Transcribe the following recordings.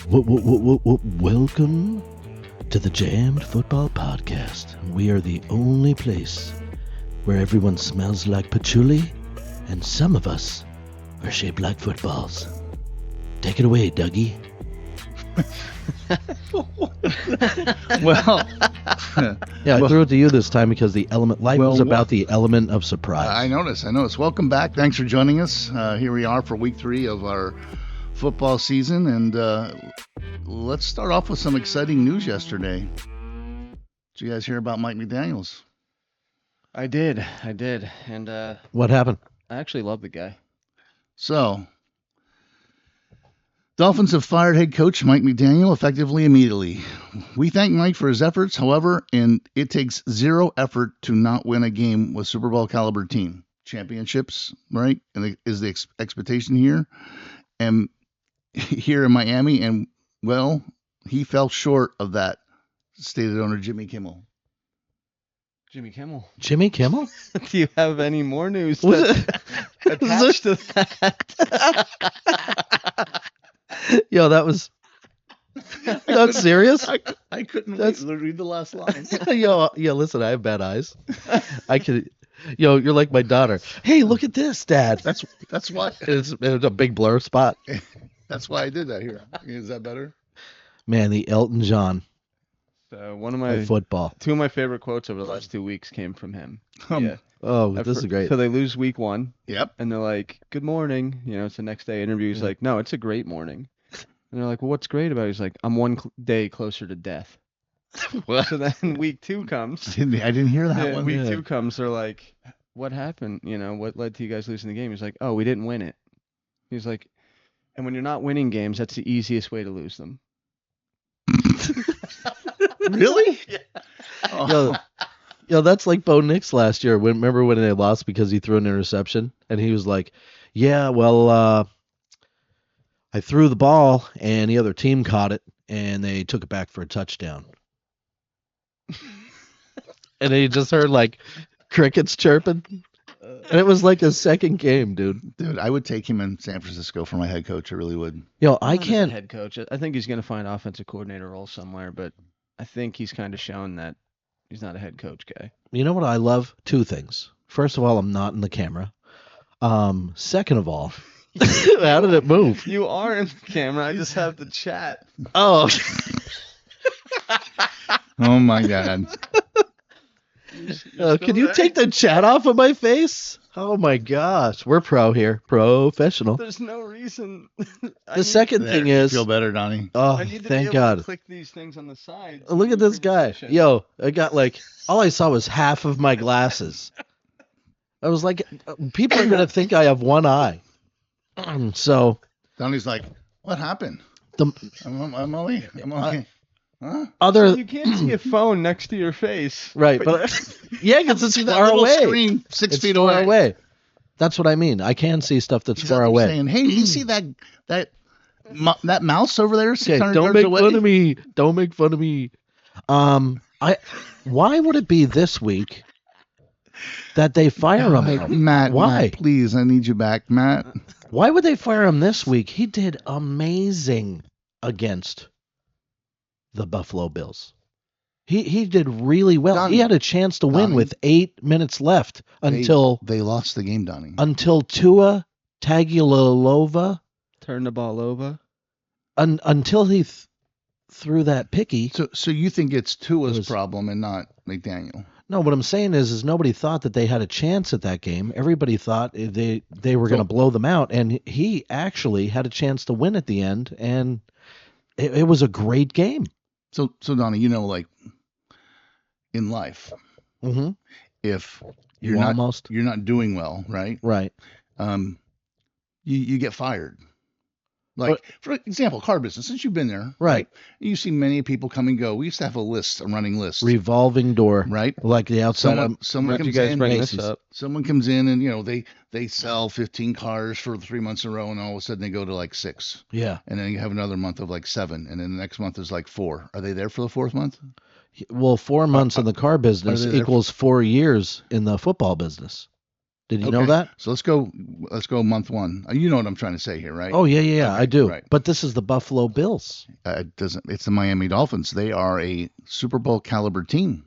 Welcome to the Jammed Football Podcast. We are the only place where everyone smells like patchouli and some of us are shaped like footballs. Take it away, Dougie. Well, Yeah, I threw it to you this time because the element life Well, was about the element of surprise. I noticed. Welcome back. Thanks for joining us. Here we are for week 3 of our football season, and let's start off with some exciting news yesterday. Did you guys hear about Mike McDaniels? I did, and What happened? I actually love the guy. So, Dolphins have fired head coach Mike McDaniel effectively immediately. We thank Mike for his efforts, however, and it takes zero effort to not win a game with Super Bowl caliber team. Championships, right? And is the expectation here. And here in Miami, and well, he fell short of that, stated owner Jimmy Kimmel. Jimmy Kimmel. Jimmy Kimmel? Do you have any more news Was attached to that? Yo, that was... That's serious? I couldn't That's- wait to read the last line. Yo, listen, I have bad eyes. I could... Yo, you're like my daughter. Hey, look at this, Dad. That's why It's a big blur spot. that's why I did that here. Is that better? Man, the Elton John So one of of my football. two of my favorite quotes over the last 2 weeks came from him. Yeah. Oh, this is great. So they lose week 1, Yep. and they're like, "Good morning." You know, it's the next day interview. He's like, "No, it's a great morning." And they're like, "Well, what's great about it?" He's like, "I'm one day closer to death." What? So then week 2 comes. I didn't hear that Yeah, one. week Yeah. 2 comes. They're like, "What happened? You know, what led to you guys losing the game?" He's like, "Oh, we didn't win it." He's like, "And when you're not winning games, that's the easiest way to lose them." Really? Yo, that's like Bo Nix last year. Remember when they lost because he threw an interception? And he was like, yeah, well, I threw the ball and the other team caught it and they took it back for a touchdown. And then you just heard like crickets chirping. And it was like his second game, dude. Dude, I would take him in San Francisco for my head coach. I really would. Yo, Not I as a can't. head coach. I think he's going to find offensive coordinator role somewhere, but I think he's kind of shown that he's not a head coach guy. You know what I love? 2 things. First of all, I'm not in the camera. Second of all, how did it move? You are in the camera. I just have the chat. Oh, Oh my God. can you take the chat off of my face? Oh my gosh, we're pro here, professional. There's no reason. The second thing is, Feel better, Donnie. oh, I need to thank be able to God. click these things on the side. Look at this guy. Yo, I got like, all I saw was half of my glasses. I was like, people are gonna think I have one eye. So Donnie's like, what happened? the I'm only. Huh? other You can't see a phone next to your face. right, but yeah, because it's See that far little away. screen 6 It's feet far away. That's what I mean. I can see stuff that's He's far out there away. saying, hey, do you see that mouse over there? Okay, 600 don't yards make away? fun of me. Don't make fun of me. Why would it be this week that they fire him? Matt, Why? Matt, please, I need you back, Matt. Why would they fire him this week? He did amazing against the Buffalo Bills. He did really well. Donnie, He had a chance to win Donnie. with 8 minutes left until They lost the game, Donnie. Tua Tagovailoa Turn the ball over. until he threw that picky. So you think it's Tua's was- problem and not McDaniel? No, what I'm saying is nobody thought that they had a chance at that game. Everybody thought they were going to blow them out, and he actually had a chance to win at the end, and it was a great game. So Donnie, like in life, Mm-hmm. if You you're almost not doing well, right? right. You get fired. Like, for example, car business, since you've been there, Right. You see many people come and go. We used to have a running list, Revolving door, right? like the outside. Someone How'd you comes guys in, bring Macy's. this up? someone comes in and, they sell 15 cars for 3 months in a row, and all of a sudden they go to like 6. Yeah. And then you have another month of like 7, and then the next month is like 4. Are they there for the 4th month? Well, 4 months in the car business they there equals 4 years in the football business. Did you know that? So let's go month one. You know what I'm trying to say here, right? Oh yeah, Okay, I do. right. But this is the Buffalo Bills. It's the Miami Dolphins. They are a Super Bowl caliber team.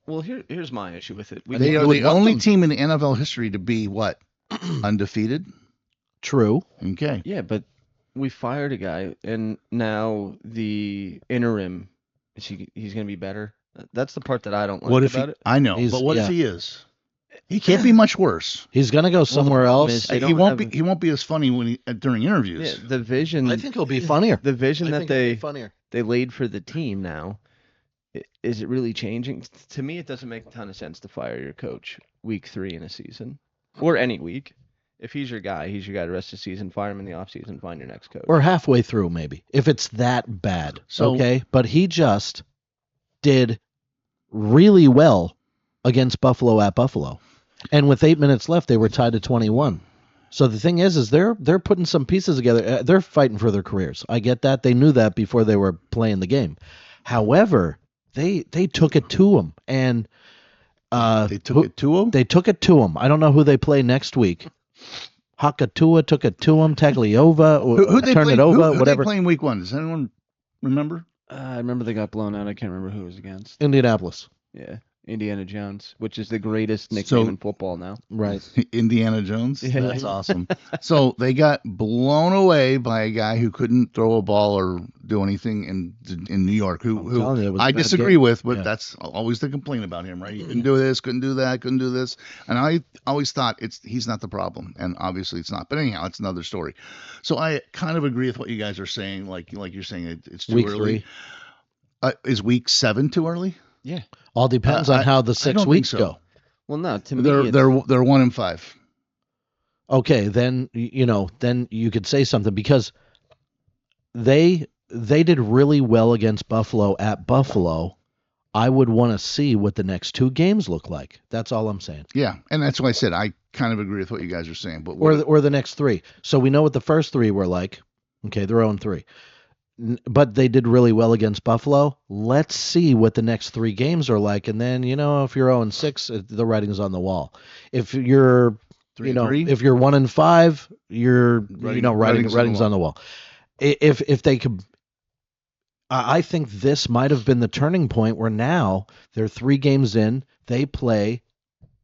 Well, here's my issue with it. They are the only team in the NFL history to be what? Undefeated? True. Okay. Yeah, but we fired a guy, and now the interim, he's going to be better. That's the part that I don't like What if about it. I know, but what if he is? He can't be much worse. He's gonna go somewhere problem else. is they He won't don't be. He won't be as funny when during interviews. Yeah, the vision. I think he'll be funnier. The vision that funnier. they laid for the team now, is it really changing? To me, it doesn't make a ton of sense to fire your coach week 3 in a season, or any week. If he's your guy the rest of the season. Fire him in the offseason, find your next coach. Or halfway through, maybe, if it's that bad. So- Okay, but he just did really well against Buffalo at Buffalo, and with 8 minutes left, they were tied to 21. So the thing is they're putting some pieces together. They're fighting for their careers. I get that. They knew that before they were playing the game. However, they took it to them, and They took it to him. They took it to them. I don't know who they play next week. Hakatua took it to him. Tagliova Who they turned play, it over. who Whatever. they playing week 1? Does anyone remember? I remember they got blown out. I can't remember who it was against. Indianapolis. Yeah, Indiana Jones, which is the greatest nickname So- in football now. Right. Indiana Jones. Yeah. That's awesome. So they got blown away by a guy who couldn't throw a ball or do anything in New York. I'm telling you, it was a I bad disagree game. with, but Yeah. that's always the complaint about him, right? He couldn't do this, couldn't do that, couldn't do this, and I always thought he's not the problem, and obviously it's not. But anyhow, it's another story. So I kind of agree with what you guys are saying. Like you're saying, it's too Week early. 3. Is week 7 too early? Yeah. All depends on how the I 6 don't think weeks so. go. Well, no, to me, They're it's, they're 1-5. Okay, then then you could say something because they did really well against Buffalo at Buffalo. I would want to see what the next 2 games look like. That's all I'm saying. Yeah, and that's why I said I kind of agree with what you guys are saying. But Or the next 3. So we know what the first 3 were like. Okay, they're 0-3. But they did really well against Buffalo. Let's see what the next 3 games are like, and then if you're 0-6, the writing's on the wall. If you're 3-3? if you're 1-5, you're Writing's writing's on the wall. If they could, I think this might have been the turning point where now they're 3 games in. They play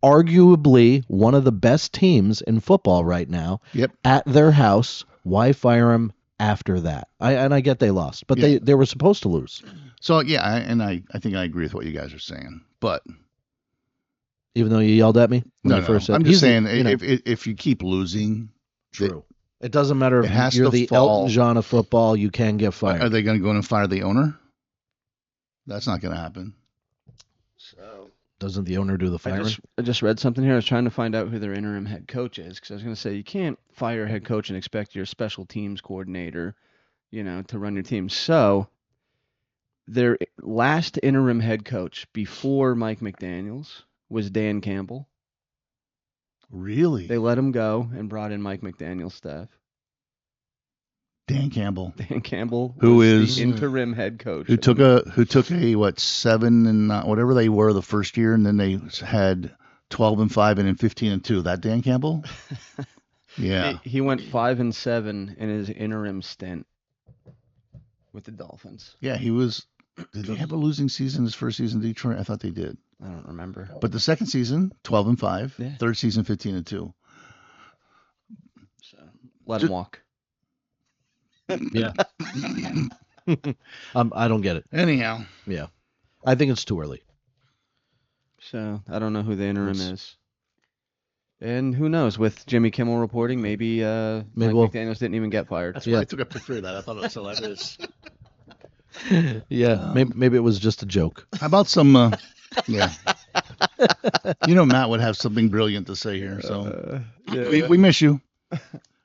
arguably one of the best teams in football right now. Yep. At their house. Why fire them after that? I get they lost, but Yeah. they were supposed to lose. So yeah, I think I agree with what you guys are saying. But Even though you yelled at me when no, you first said I'm just he's the- saying if you keep losing, True. It doesn't matter It if has you're to the fall. Elton John of football. You can get fired. are they going to go in and fire the owner? That's not going to happen. So Doesn't the owner do the firing? I just read something here. I was trying to find out who their interim head coach is because I was going to say you can't fire a head coach and expect your special teams coordinator, to run your team. So their last interim head coach before Mike McDaniels was Dan Campbell. Really? They let him go and brought in Mike McDaniel's staff. Dan Campbell, Dan Campbell, Who was is- the interim head coach. who took a what 7 and whatever they were the first year, and then they had 12-5 and then 15-2. That Dan Campbell? Yeah. He went 5-7 in his interim stint with the Dolphins. Yeah, he was. Did they have a losing season his first season in Detroit? I thought they did. I don't remember. But the second season, 12-5. Yeah. Third season, 15-2. So let Ju- him walk. Yeah. I don't get it. Anyhow, I think it's too early. So I don't know who the interim It's- is. And who knows? With Jimmy Kimmel reporting, maybe Mike we'll- McDaniels didn't even get fired. that's Yeah. why I took a picture of that. I thought it was hilarious. Yeah, maybe it was just a joke. How about some? Yeah. Matt would have something brilliant to say here. So we miss you.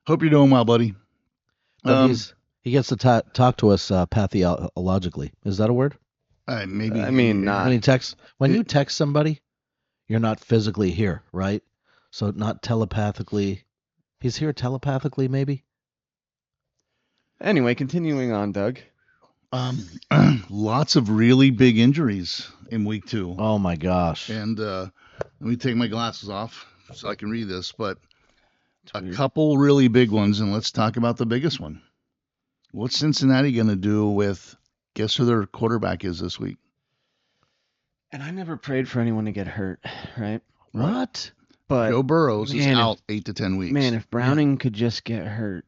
Hope you're doing well, buddy. But he gets to talk to us pathologically. Is that a word? Maybe. I mean, not. When you text somebody, you're not physically here, right? So not telepathically. He's here telepathically, maybe. Anyway, continuing on, Doug. Lots of really big injuries in week 2. Oh my gosh. And let me take my glasses off so I can read this, but a weird. couple really big ones, and let's talk about the biggest one. What's Cincinnati going to do with, guess who their quarterback is this week? And I never prayed for anyone to get hurt, right? What? But Joe Burrows is man, out 8 to 10 weeks. man, if Browning could just get hurt,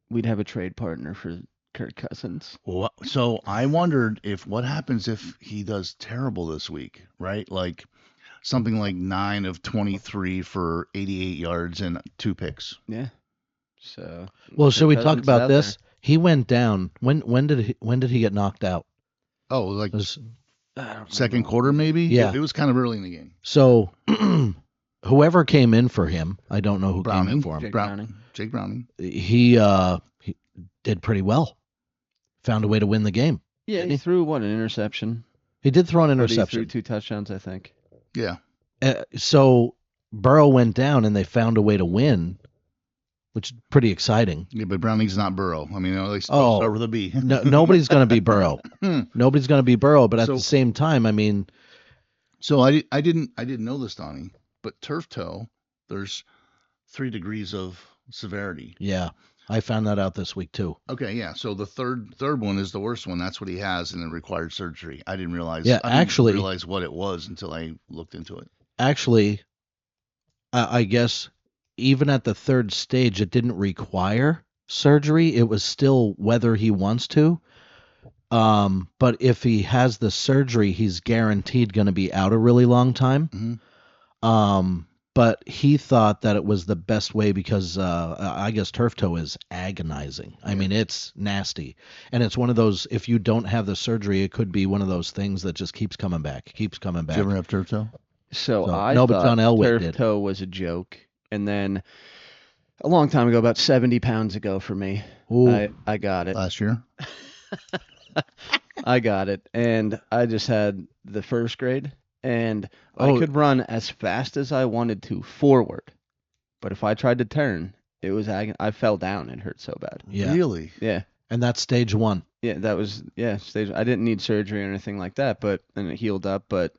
we'd have a trade partner for Kirk Cousins. So I wondered what happens if he does terrible this week, right? Like something like 9 of 23 for 88 yards and 2 picks. Yeah. So. Well, should we Kirk talk Cousins about out this? He went down. When did he get knocked out? Oh, like It was- there? I don't second remember. quarter maybe? Yeah. It was kind of early in the game. so whoever came in for him, I don't know who came Browning. in for him. Jake Brown- Browning. Jake Browning. He did pretty well. Found a way to win the game. Yeah, Didn't he he? threw an interception. He did throw an But he threw interception. 2 touchdowns, I think. Yeah. So Burrow went down, and they found a way to win, which is pretty exciting. Yeah, but Browning's not Burrow. I mean, they Oh. start with a B. No, nobody's going to be Burrow. Hmm. Nobody's going to be Burrow. But at So- the same time, I mean, So I didn't know this, Donnie, but turf toe, there's 3 degrees of severity. yeah, I found that out this week too. Okay, yeah. So the third one is the worst one. That's what he has, and it required surgery. I didn't realize. Yeah, I didn't actually- realize what it was until I looked into it. Actually, I guess even at the third stage, it didn't require surgery. It was still whether he wants to. But if he has the surgery, he's guaranteed going to be out a really long time. Mhm. But he thought that it was the best way because I guess turf toe is agonizing. I Yeah. mean, it's nasty. And it's one of those, if you don't have the surgery, it could be one of those things that just keeps coming back, keeps coming Did back. you ever have turf toe? So So- I no, but thought John Elway turf did. toe was a joke, and then a long time ago, about 70 pounds ago for me, Ooh, I got it. Last year? I got it, and I just had the first grade, and I Oh. could run as fast as I wanted to forward, but if I tried to turn, it was I fell down. It hurt so bad. yeah. Really? Yeah. And that's stage one. Yeah, that was stage. I didn't need surgery or anything like that, but and it healed up. But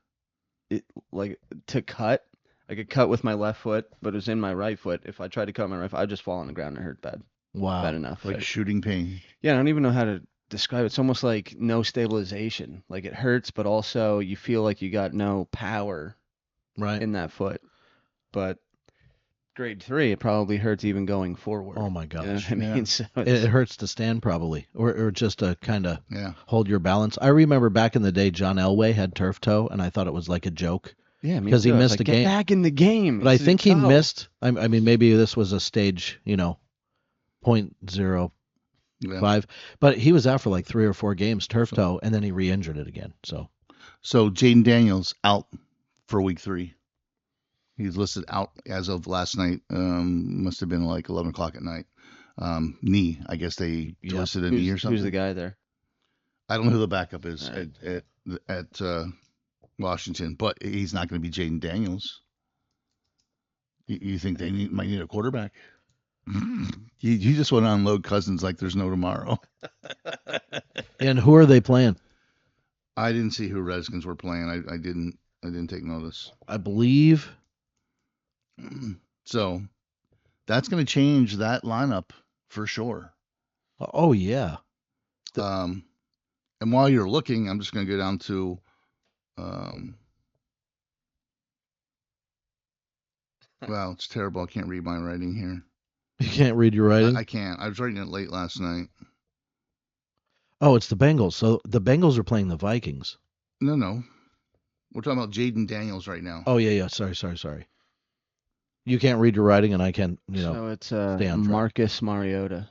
it like to cut, I could cut with my left foot, but it was in my right foot. If I tried to cut my right foot, I'd just fall on the ground and it hurt bad Wow. enough. Like shooting pain. Yeah, I don't even know how to describe it. It's almost like no stabilization. Like it hurts, but also you feel like you got no power Right. in that foot. But grade 3, it probably hurts even going forward. Oh my You know gosh. what I mean? Yeah. So It it's, hurts to stand probably, or just to kind of Yeah. hold your balance. I remember back in the day, John Elway had turf toe, and I thought it was like a joke. yeah, me 'cause he too. I was missed like, a game. Get back in the game. But I It's think he your toe. missed. I mean, maybe this was a stage, 0.05. Yeah. But he was out for like 3 or 4 games, turf toe, and then he re-injured it again. So So Jaden Daniels out for week 3. He's listed out as of last night. Must have been like 11 o'clock at night. Knee. I guess they Yeah. twisted a knee or something. Who's the guy there? I don't know who the backup is All at Washington, but he's not going to be Jaden Daniels. You think they might need a quarterback? You just want to unload Cousins like there's no tomorrow. and who are they playing? I didn't see who Redskins were playing. I didn't take notice. I believe. So that's going to change that lineup for sure. Oh yeah. And while you're looking, I'm just going to go down to wow, it's terrible. I can't read my writing here. You can't read your writing. I can't. I was writing it late last night. Oh, it's the Bengals. So the Bengals are playing the Vikings. No. We're talking about Jaden Daniels right now. Oh yeah. Sorry. You can't read your writing, and I can. So it's stay on track. Marcus Mariota.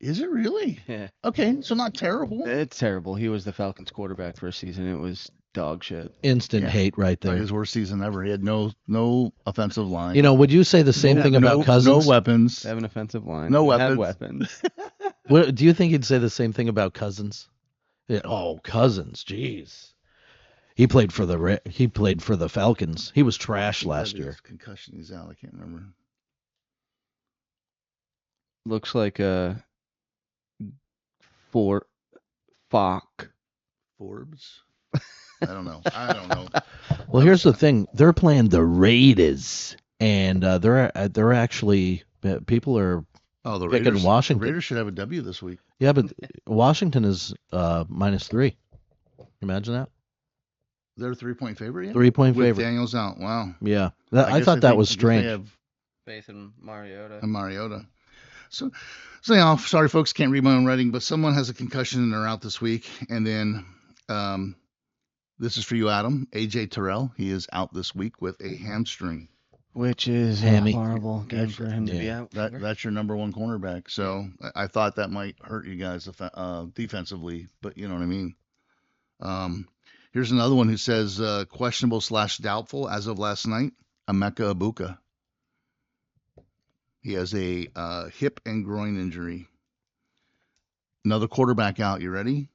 Is it really? Yeah. Okay, so not terrible. It's terrible. He was the Falcons quarterback for a season. It was dog shit. Instant Yeah. hate right Like there. his worst season ever. He had no offensive line. Would you say the same thing about Cousins? No weapons. They have an offensive line. No They had weapons. What, do you think he'd say the same thing about Cousins? Yeah, oh, Cousins, jeez. He played for the Falcons. He was trash last year. Concussion. He's out. I can't remember. Looks like a Fox. Forbes. I don't know. Well, here's the thing. They're playing the Raiders, and they're actually people are Oh, the picking Raiders. Washington. The Raiders should have a W this week. Yeah, but Washington is -3. Imagine that. They're a 3-point favorite yet? 3-point With favorite. Daniels out. Wow. Yeah, I guess thought that think- was I guess strange. They have Faith in Mariota. a Mariota. So yeah, sorry folks, can't read my own writing, but someone has a concussion and they're out this week. And then this is for you, Adam. AJ Terrell, he is out this week with a hamstring. Which is Hammy. a horrible game for him to be Yeah. out. That's your number one cornerback. So I thought that might hurt you guys defensively, but you know what I mean. Here's another one who says questionable/doubtful as of last night. Emeka Ibuka. He has a hip and groin injury. Another quarterback out. You ready?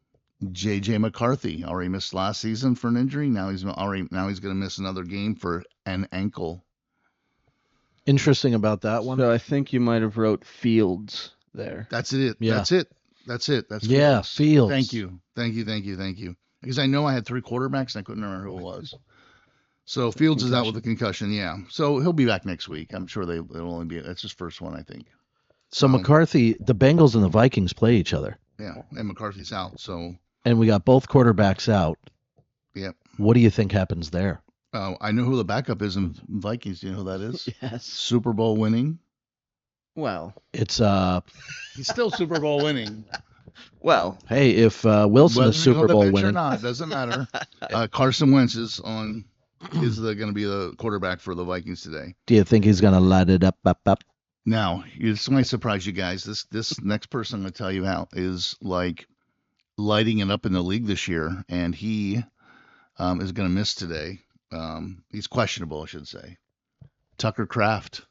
J.J. McCarthy already missed last season for an injury. Now he's going to miss another game for an ankle. Interesting about that one. So I think you might have wrote Fields there. That's it. Yeah. That's it. That's Yeah, Fields. Thank you. Because I know I had 3 quarterbacks and I couldn't remember who it was. So Fields is out with a concussion. Yeah. So he'll be back next week. I'm sure it'll only be that's his first one, I think. So McCarthy, the Bengals and the Vikings play each other, Yeah. And McCarthy's out. So and we got both quarterbacks out. Yep. What do you think happens there? I know who the backup is in Vikings. Do you know who that is? Yes. Super Bowl winning. Well, It's He's still Super Bowl winning. hey, if Wilson Whether is you know Super the Bowl bench or winning, not, doesn't matter. Carson Wentz is going to be the quarterback for the Vikings today. do you think he's gonna light it up? Now, this might surprise you guys. This next person I'm going to tell you out is like lighting it up in the league this year, and he is going to miss today. He's questionable, I should say. Tucker Kraft.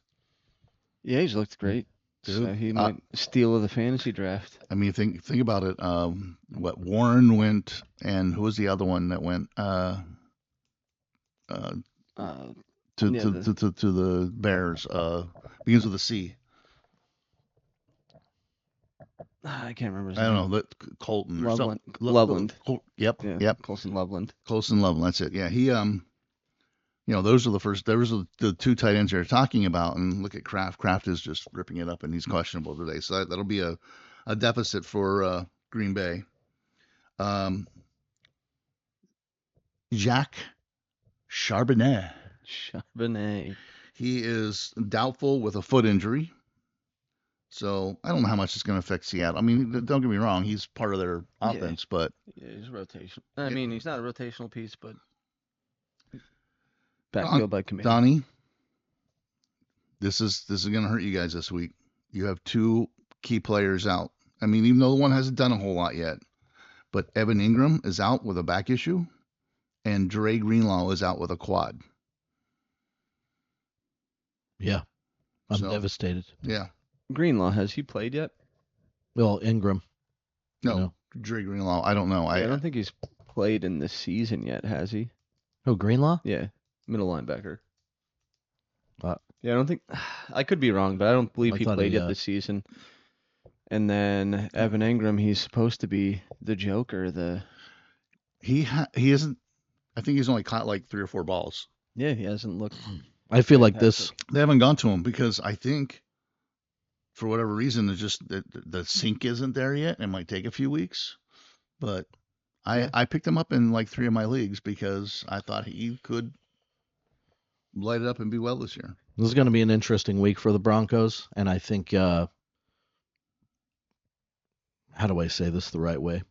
yeah, he's looked great. Dude, So he might steal the fantasy draft. I mean, think about it. What Warren went, and who was the other one that went? To the Bears. Begins with a C. I can't remember his I name. don't know. Colton or Loveland. something. Loveland. Yep. Yeah, Yep. Colson Loveland. Colson Loveland. That's it. Yeah. He those are the 2 tight ends they're talking about, and look at Kraft. Kraft is just ripping it up, and he's questionable today. So that'll be a deficit for Green Bay. Jacques Charbonnet. Charbonnet. He is doubtful with a foot injury. So I don't know how much it's going to affect Seattle. I mean, don't get me wrong, he's part of their offense, but Yeah, he's rotation. I mean, he's not a rotational piece, but backfield by committee. Donnie, this is going to hurt you guys this week. You have 2 key players out. I mean, even though the one hasn't done a whole lot yet, but Evan Ingram is out with a back issue, and Dre Greenlaw is out with a quad. Yeah, I'm So- devastated. Yeah. Greenlaw, has he played yet? Well, Ingram. No, No. Dre Greenlaw. I don't know. I don't think he's played in this season yet, has he? Oh, Greenlaw. Yeah, middle linebacker. Uh, Yeah, I don't think. I could be wrong, but I don't believe I he thought played he, yet this season. And then Evan Ingram, he's supposed to be the Joker. he isn't. I think he's only caught like 3 or 4 balls. Yeah, he hasn't looked. I feel like this. They haven't gone to him because I think, for whatever reason, it's just the sink isn't there yet. It might take a few weeks, but I picked him up in like 3 of my leagues because I thought he could light it up and be well this year. This is going to be an interesting week for the Broncos, and I think, how do I say this the right way?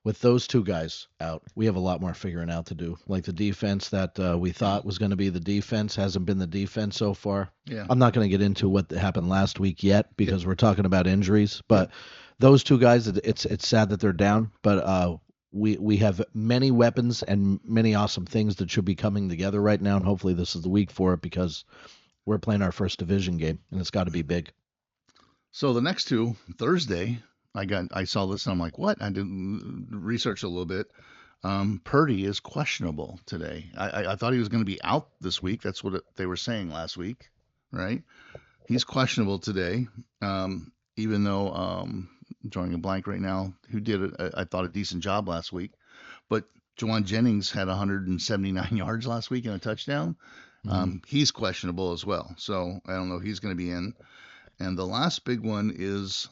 With those 2 guys out, we have a lot more figuring out to do. Like the defense that we thought was going to be the defense hasn't been the defense so far. Yeah. I'm not going to get into what happened last week yet because we're talking about injuries. But those 2 guys, it's sad that they're down. But we have many weapons and many awesome things that should be coming together right now, and hopefully this is the week for it because we're playing our first division game, and it's got to be big. So the next 2, Thursday, I saw this and I'm like, what? I did research a little bit. Purdy is questionable today. I thought he was going to be out this week. That's what they were saying last week, right? He's questionable today, even though I'm drawing a blank right now, who did, I thought, a decent job last week. But Juwan Jennings had 179 yards last week and a touchdown. He's questionable as well. So I don't know if he's going to be in. And the last big one is,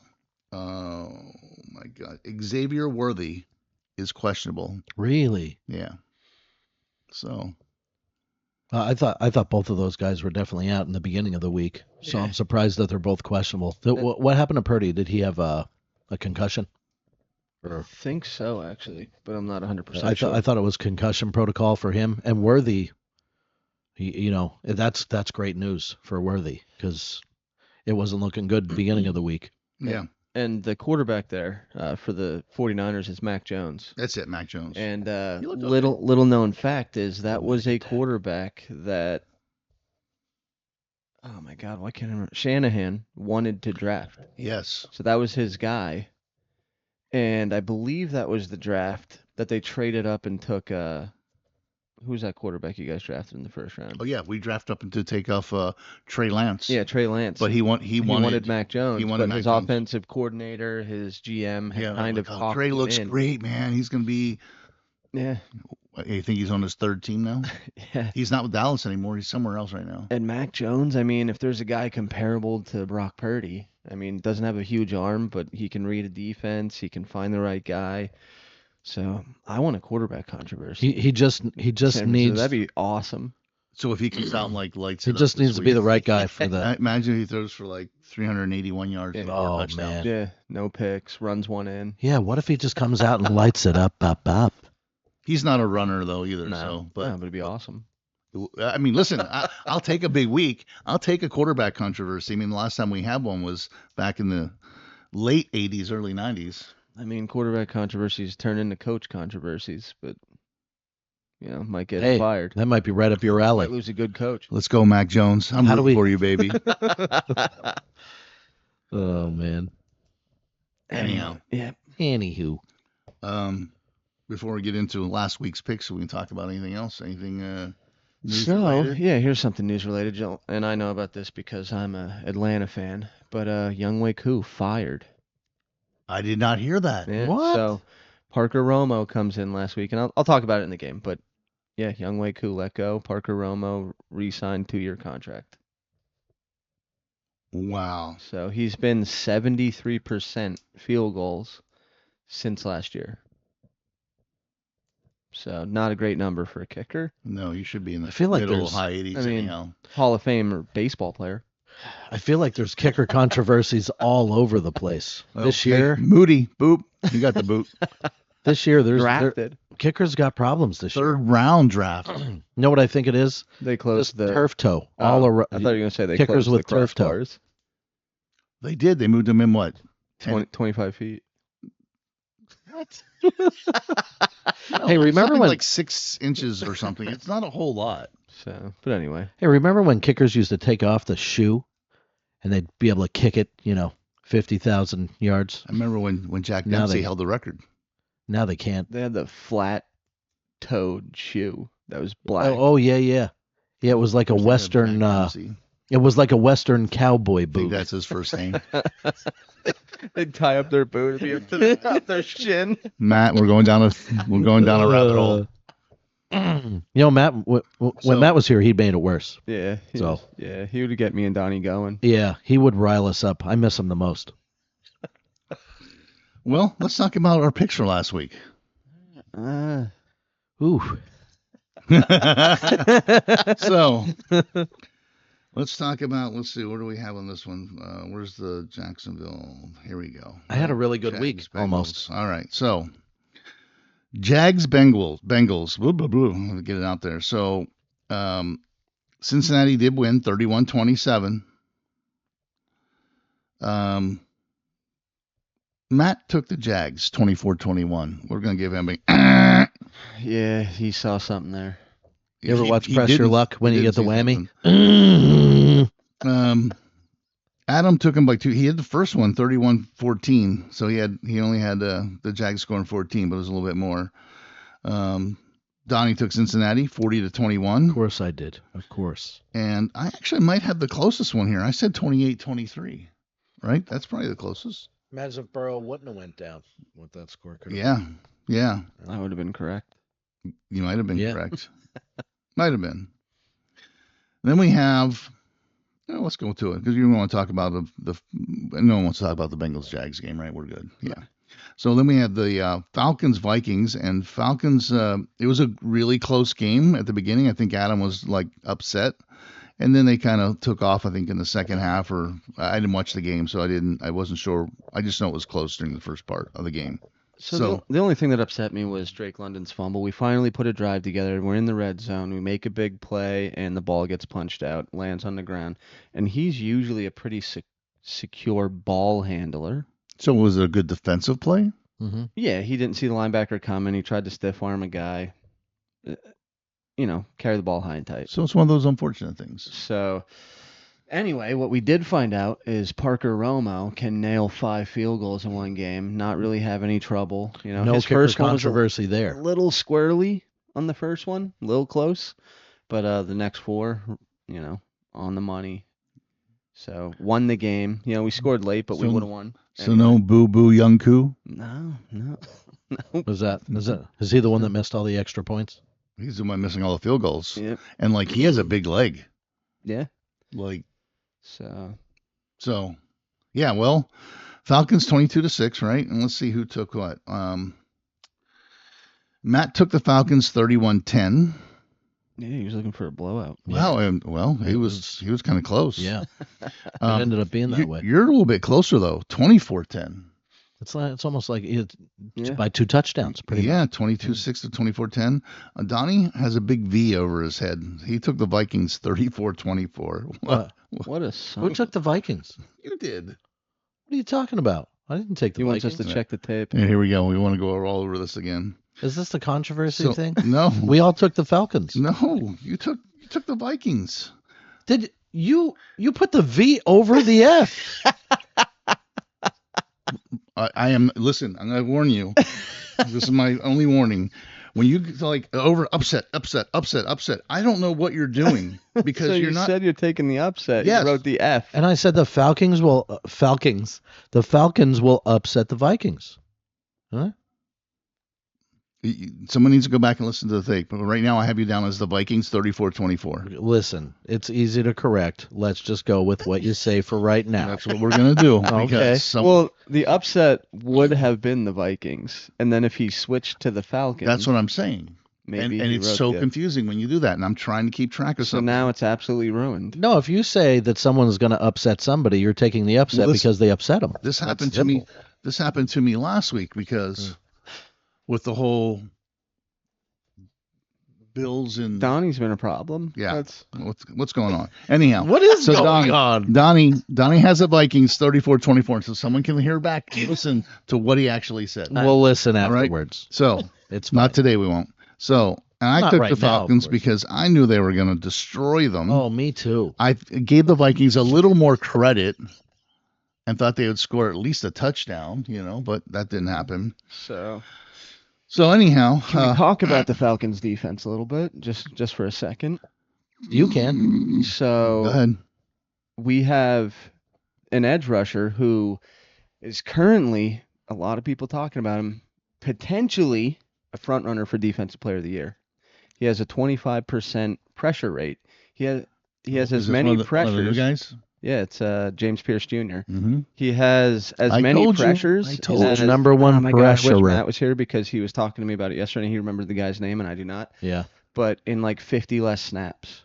oh my God, Xavier Worthy is questionable. Really? Yeah. So I thought both of those guys were definitely out in the beginning of the week. So Yeah. I'm surprised that they're both questionable. What happened to Purdy? Did he have a concussion? I think so, actually, but I'm not 100% I sure. thought it was concussion protocol for him and Worthy. That's great news for Worthy because it wasn't looking good at the beginning of the week. yeah, And the quarterback there for the 49ers is Mac Jones. that's it, Mac Jones. And He looked little known fact is that Oh, was a look at that. quarterback that, oh my God, why can't I remember? Shanahan wanted to draft. Yes. So that was his guy. And I believe that was the draft that they traded up and took. Who's that quarterback you guys drafted in the first round? Oh yeah, we draft up to take off Trey Lance. Yeah, Trey Lance. But he wanted Mac Jones. he wanted but Mac his Jones. offensive coordinator, his GM, had kind of talked Trey him looks in. great, man. He's going to be. Yeah, I think he's on his third team now. yeah. He's not with Dallas anymore. He's somewhere else right now. And Mac Jones, I mean, if there's a guy comparable to Brock Purdy, I mean, doesn't have a huge arm, but he can read a defense. He can find the right guy. So I want a quarterback controversy. He just San Francisco. needs That'd be awesome. So if he comes out like lights, he it up just this needs to be week, the right guy for that. Imagine he throws for like 381 yards. Yeah. and 4 Oh, touchdowns. man. Yeah, no picks, runs one in. Yeah, what if he just comes out and lights it up? He's not a runner though either. No, So, but it'd be awesome. I mean, listen, I'll take a big week. I'll take a quarterback controversy. I mean, the last time we had one was back in the late 80s, early 90s. I mean, quarterback controversies turn into coach controversies, but might get Hey, fired. that might be right up your Might alley. lose a good coach. Let's go, Mac Jones. I'm How do rooting we- for you, baby. Oh man. Anyhow, Yeah. Anywho, before we get into last week's picks, we can talk about anything else. Anything news So, related? yeah, here's something news related, Joe, and I know about this because I'm a Atlanta fan. But Younghoe Koo fired. I did not hear that. Yeah, What? So Parker Romo comes in last week, and I'll talk about it in the game. But yeah, Younghoe Koo let go. Parker Romo re-signed 2-year contract. Wow. So he's been 73% field goals since last year. So not a great number for a kicker. No, you should be in the I feel like middle there's- high 80s I mean, anyhow. Hall of Fame or baseball player. I feel like there's kicker controversies all over the place. This Okay. year, Moody, boop. You got the boot. there's Drafted. kickers got problems this year. Third round draft. You know what I think it is? They closed Just the turf toe Oh, all around. I thought you were gonna say they kickers closed with the turf toe. crossbars. They did. They moved him in what? 25 feet. What? Hey, remember when- like 6 inches or something? It's not a whole lot. So, but anyway, Hey, remember when kickers used to take off the shoe and they'd be able to kick it, 50,000 yards? I remember when Jack Now Dempsey they- held the record. Now they can't. they had the flat-toed shoe that was black. Oh yeah, yeah. Yeah, it was like a Jack western Dempsey. it was like a western cowboy I think boot. that's his first name. They'd tie up their boot and be up to up their shin. Matt, we're going down a rabbit hole. Matt when So- Matt was here, he made it worse. Yeah. So- he would get me and Donnie going. Yeah, he would rile us up. I miss him the most. Well, let's talk about our picks for last week. Ooh. So let's talk about. Let's see. What do we have on this one? Where's the Jacksonville? Here we go. I had a really good Jags, week, Bengals. almost. All right. So Jags, Bengals. Blah, blah, blah. Let me get it out there. So Cincinnati did win 31-27. Matt took the Jags 24-21. We're going to give him a. Yeah, he saw something there. You ever watch He Press Your didn't- Luck when he you get didn't the see whammy? something. Adam took him by 2. He had the first one 31-14. So he only had the Jags scoring 14, but it was a little bit more. Donnie took Cincinnati 40-21. Of course I did. Of course. And I actually might have the closest one here. I said 28-23. Right? That's probably the closest. Imagine if Burrow wouldn't have went down with that score. Yeah. Yeah. That would have been correct. You might have been Yeah. correct. Might have been. Then we have. Let's go to it because you want to talk about no one wants to talk about the Bengals Jags game, right? We're good. Yeah. So then we have the Falcons Vikings, and Falcons. It was a really close game at the beginning. I think Adam was like upset, and then they kind of took off. I think in the second half, or I didn't watch the game, so I wasn't sure. I just know it was close during the first part of the game. So the only thing that upset me was Drake London's fumble. We finally put a drive together. We're in the red zone. We make a big play, and the ball gets punched out, lands on the ground. And he's usually a pretty secure ball handler. So was it a good defensive play? Mm-hmm. Yeah, he didn't see the linebacker coming. He tried to stiff arm a guy. Carry the ball high and tight. So it's one of those unfortunate things. So anyway, what we did find out is Parker Romo can nail 5 field goals in one game, not really have any trouble. No his kicker first one was controversy a there. little squirrely on the first one, a little close, but the next 4, on the money. So won the game. We scored late, but we would have won. So no boo young Koo? No. Is he the one that missed all the extra points? He's the one missing all the field goals. Yep. And like he has a big leg. Yeah. Like so yeah, well, Falcons 22-6, right? And let's see who took what. Matt took the Falcons 31-10. Yeah, he was looking for a blowout. Wow, he was kind of close. Yeah. It ended up being that way. You're a little bit closer though, 24-10. It's almost like it's by 2 touchdowns, pretty much. 22-6 to 24-10. Donnie has a big V over his head. He took the Vikings 34-24. What a son. Who took the Vikings? You did. What are you talking about? I didn't take the He Vikings. wants us to check the tape. Yeah, here we go. We want to go all over this again. Is this the controversy thing? No. We all took the Falcons. No, you took the Vikings. Did you put the V over the F? I am. Listen, I'm going to warn you. This is my only warning. When you like upset, I don't know what you're doing because So you're you not. said you're taking the upset. Yes. You wrote the F. And I said the Falcons will upset the Vikings. Huh? Someone needs to go back and listen to the tape. But right now, I have you down as the Vikings 34-24. Listen, it's easy to correct. Let's just go with what you say for right now. That's what we're gonna do. Okay. Because Well, the upset would have been the Vikings, and then if he switched to the Falcons, that's what I'm saying. maybe And he it's wrote so the- confusing when you do that. And I'm trying to keep track of So something. now it's absolutely ruined. No, if you say that someone's going to upset somebody, you're taking the upset Well, this- because they upset them. This That's happened to me. simple. This happened to me last week because with the whole Bills and Donnie's been a problem. Yeah. That's what's going on. Anyhow, What is so going on? Donnie has the Vikings 34-24, so someone can hear back and listen to what he actually said. We'll listen All right. afterwards. So It's fine. not today, we won't. So and I Not took right the now, of Falcons course. because I knew they were going to destroy them. Oh, me too. I gave the Vikings a little more credit and thought they would score at least a touchdown, but that didn't happen. so. So anyhow, Can we talk about the Falcons defense a little bit, just for a second? You can. go So ahead. we have an edge rusher who is currently, a lot of people talking about him, potentially a front runner for Defensive Player of the Year. He has a 25% pressure rate. He has Is as this many one of the pressures. guys? Yeah, it's James Pierce Jr. Mm-hmm. He has as I many told you. pressures. I told as- you. Number one oh my God, I wish pressurer. Matt was here because he was talking to me about it yesterday. And he remembered the guy's name, and I do not. Yeah. But in like 50 less snaps.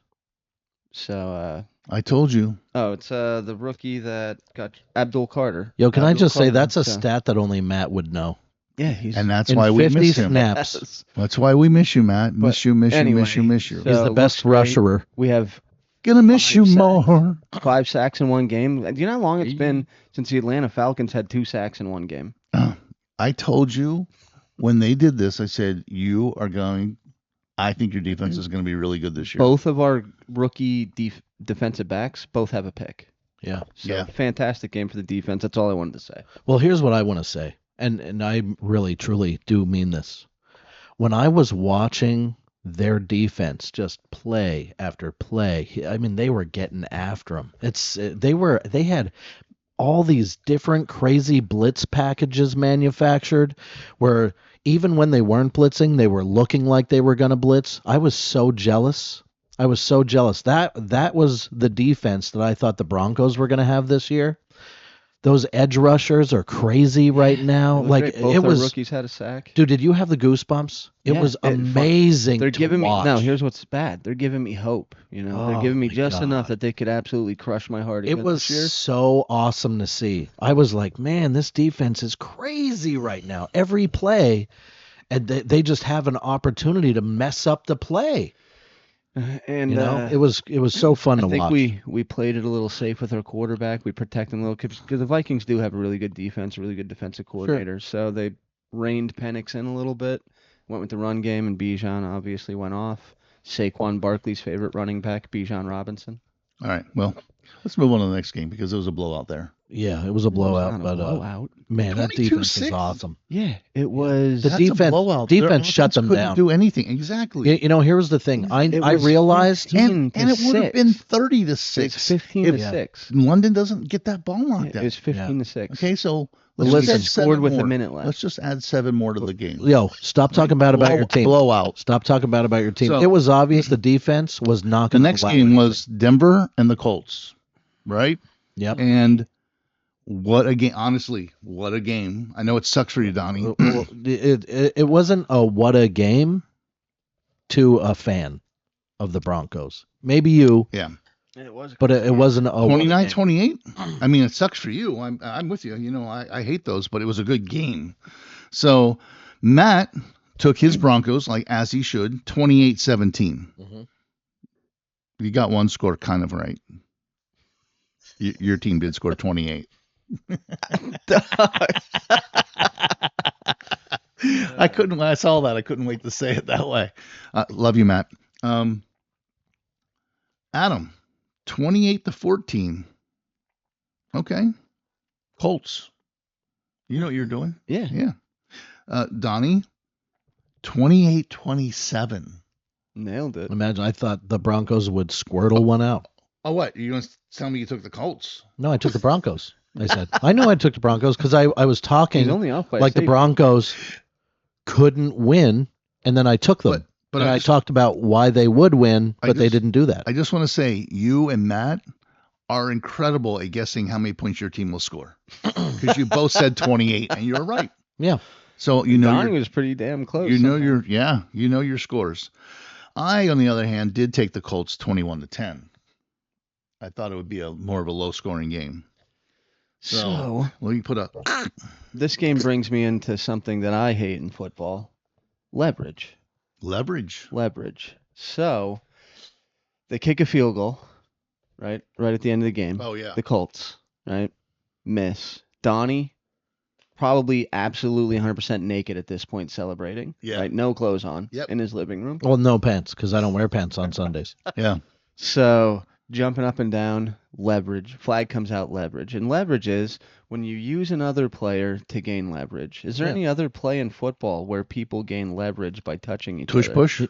So, I told you. it's the rookie that got Abdul Carter. Yo, can I Abdul just say Carter, that's a so- stat that only Matt would know. Yeah, he's And that's In why we 50 miss him. snaps. Yes. That's why we miss you, Matt. But Miss you. anyway, miss you. He's So- the looks best great. rusher. We have Gonna miss you 5 sacks. more. 5 sacks in one game. Do you know how long it's been since the Atlanta Falcons had 2 sacks in one game? I told you when they did this, I said, I think your defense is going to be really good this year. Both of our rookie defensive backs both have a pick. Yeah. So Yeah. fantastic game for the defense. That's all I wanted to say. Well, here's what I want to say, and I really truly do mean this. When I was watching their defense just play after play, I mean they were getting after them. They had all these different crazy blitz packages manufactured where even when they weren't blitzing, they were looking like they were going to blitz. I was so jealous. I was so jealous. That was the defense that I thought the Broncos were going to have this year. Those edge rushers are crazy right now. It Like great. Both it our was, rookies had a sack. dude. Did you have the goosebumps? It Yeah, was it- amazing. They're to giving watch. me no. Here's what's bad. They're giving me hope. You know, they're Oh, giving me my just enough God. that they could absolutely crush my heart. It again was this year. so awesome to see. I was like, man, this defense is crazy right now. Every play, and they just have an opportunity to mess up the play. And It was so fun I to think watch. we played it a little safe with our quarterback. We protect him a little because the Vikings do have a really good defense, a really good defensive coordinator. So they reined Penix in a little bit. Went with the run game, and Bijan obviously went off. Saquon Barkley's favorite running back, Bijan Robinson. All right. Well, let's move on to the next game because it was a blowout there. Yeah, it was a blowout, It was not a but blowout. man, that defense is 22-6. awesome. Yeah, it was. The That's a defense- blowout. defense Their shut offense them couldn't down. do anything. Exactly. Here was the thing. I was realized 15 and it would have 6. been 30 to It's 6 15 if to 6. London doesn't get that ball knocked It out. was 15 to 6. Okay, so Listen, let's add scored seven with more. a minute left. Let's just add 7 more to the game. Yo, stop talking bad about your team. Blowout. Stop talking bad about your team. So- It was obvious the defense was not The going to next game was Denver and the Colts, right? Yep. And what a game! Honestly, what a game! I know it sucks for you, Donnie. Well, it wasn't a what a game to a fan of the Broncos. Maybe you, Yeah, It was. but it wasn't a what a game. 29-28. I mean, it sucks for you. I'm with you. You know, I hate those, but it was a good game. So Matt took his Broncos, like as he should, 28-17. Mhm. You got one score kind of right. Your team did score 28. I couldn't. When I saw that, I couldn't wait to say it that way. Love you, Matt. Adam, 28-14. Okay. Colts. You know what you're doing? Yeah. Yeah. Donnie, 28-27. Nailed it. Imagine I thought the Broncos would squirtle one out. Oh, what? You're going to tell me you took the Colts? No, I took the Broncos. I said I knew I took the Broncos because I was He's talking only off by like the safety. Broncos couldn't win, and then I took them. But and I I just, talked about why they would win, I but they just- didn't do that. I just want to say you and Matt are incredible at guessing how many points your team will score because you both said 28 and you're right. Yeah. So you know Donnie your, was pretty damn close. you know somehow. your scores. I, on the other hand, did take the Colts 21-10. I thought it would be more of a low scoring game. So Well, you put up. this game brings me into something that I hate in football: leverage. Leverage. So they kick a field goal, right at the end of the game. Oh, yeah. The Colts, right? Miss. Donnie, probably absolutely 100% naked at this point, celebrating. Yeah. Right? No clothes on. Yep. In his living room. Well, no pants because I don't wear pants on Sundays. Yeah. So jumping up and down, leverage. Flag comes out, leverage. And leverage is when you use another player to gain leverage. Is there Yeah. any other play in football where people gain leverage by touching each Tush other? push.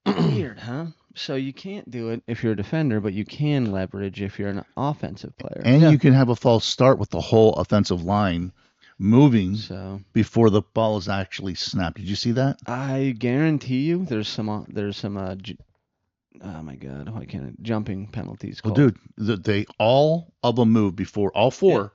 Weird, huh? So you can't do it if you're a defender, but you can leverage if you're an offensive player. And Yeah. you can have a false start with the whole offensive line moving So before the ball is actually snapped. Did you see that? I guarantee you, there's some oh my god, why can't it? Jumping penalties. Well, called. dude, they all of them moved before all four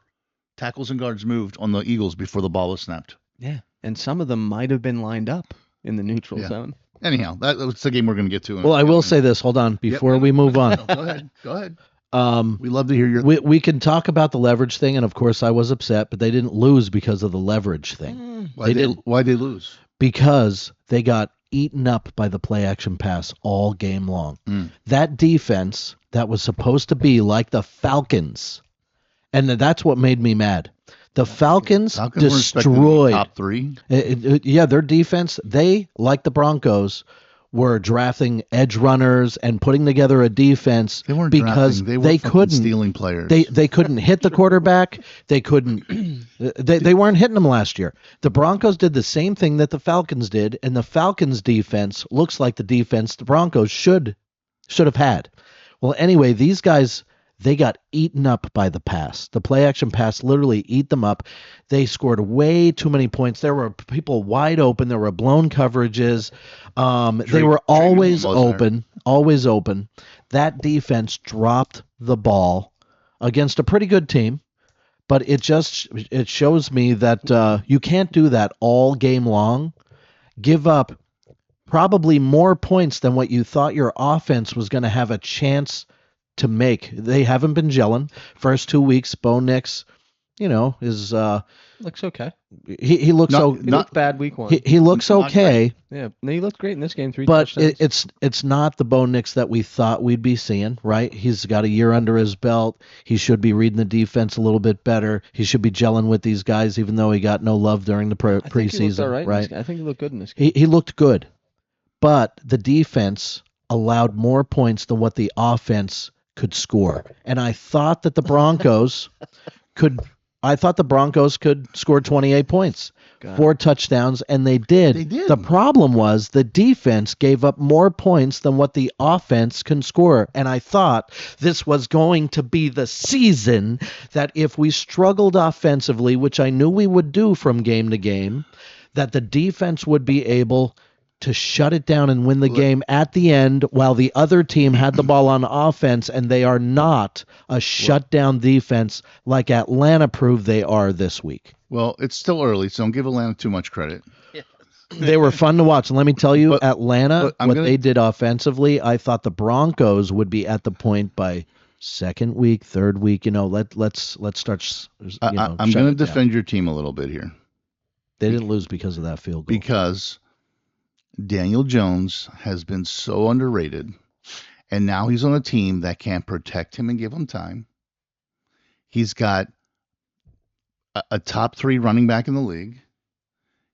tackles and guards moved on the Eagles before the ball was snapped. Yeah, and some of them might have been lined up in the neutral Yeah. zone. Anyhow, that's the game we're going to get to. Well, I will say this. Hold on before we move on. Go ahead. Go ahead. Um, We love to hear your. we can talk about the leverage thing, and of course I was upset, but they didn't lose because of the leverage thing. Why they did- Why they lose? Because they got eaten up by the play action pass all game long. Mm. That defense that was supposed to be like the Falcons, and that's what made me mad. The Falcons Falcons were expected to be destroyed. top three. Yeah, their defense, they, like the Broncos, were drafting edge runners and putting together a defense They weren't because drafting. They were they fucking couldn't stealing players. they couldn't hit the quarterback. They couldn't. They weren't hitting them last year. The Broncos did the same thing that the Falcons did, and the Falcons' defense looks like the defense the Broncos should have had. Well, anyway, these guys they got eaten up by the pass. The play action pass literally eat them up. They scored way too many points. There were people wide open. There were blown coverages. They were always open, always open. That defense dropped the ball against a pretty good team, but it shows me that you can't do that all game long. Give up probably more points than what you thought your offense was going to have a chance to make. They haven't been gelling. First 2 weeks, Bo Nix, is looks okay. He looks He looked bad week 1. He looks okay. Yeah, he looked great in this game. 3 but touchdowns. it's not the Bo Nix that we thought we'd be seeing, right? He's got a year under his belt. He should be reading the defense a little bit better. He should be gelling with these guys, even though he got no love during the preseason. Right? I think he looked good in this game. He looked good, but the defense allowed more points than what the offense could score, and I thought that the Broncos could score 28 points, 4 touchdowns, and they did. They did. The problem was the defense gave up more points than what the offense can score, and I thought this was going to be the season that if we struggled offensively, which I knew we would do from game to game, that the defense would be able to shut it down and win the game at the end while the other team had the ball on offense, and they are not a shutdown defense like Atlanta proved they are this week. Well, it's still early, so don't give Atlanta too much credit. They were fun to watch. And let me tell you, But- Atlanta, but what they did offensively, I thought the Broncos would be at the point by second week, third week. Let's start. I'm shutting going to it down. defend your team a little bit here They didn't lose because of that field goal. because Daniel Jones has been so underrated, and now he's on a team that can protect him and give him time. He's got a top 3 running back in the league.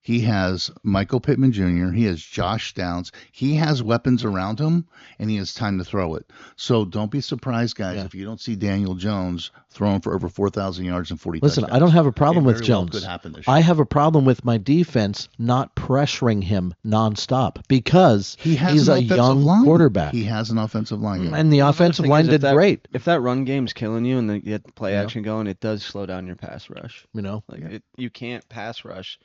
He has Michael Pittman Jr. He has Josh Downs. He has weapons around him, and he has time to throw it. So don't be surprised, guys, if you don't see Daniel Jones throwing for over 4,000 yards and 40 Listen, touchdowns. I don't have a problem It with very well Jones. could happen this year. I have a problem with my defense not pressuring him nonstop because He has he's an a offensive young line. quarterback. He has an offensive line. yeah. And the offensive thing line is, did great. If that run game's killing you and you get the play Yeah. action going, it does slow down your pass rush. Yeah. You can't pass rush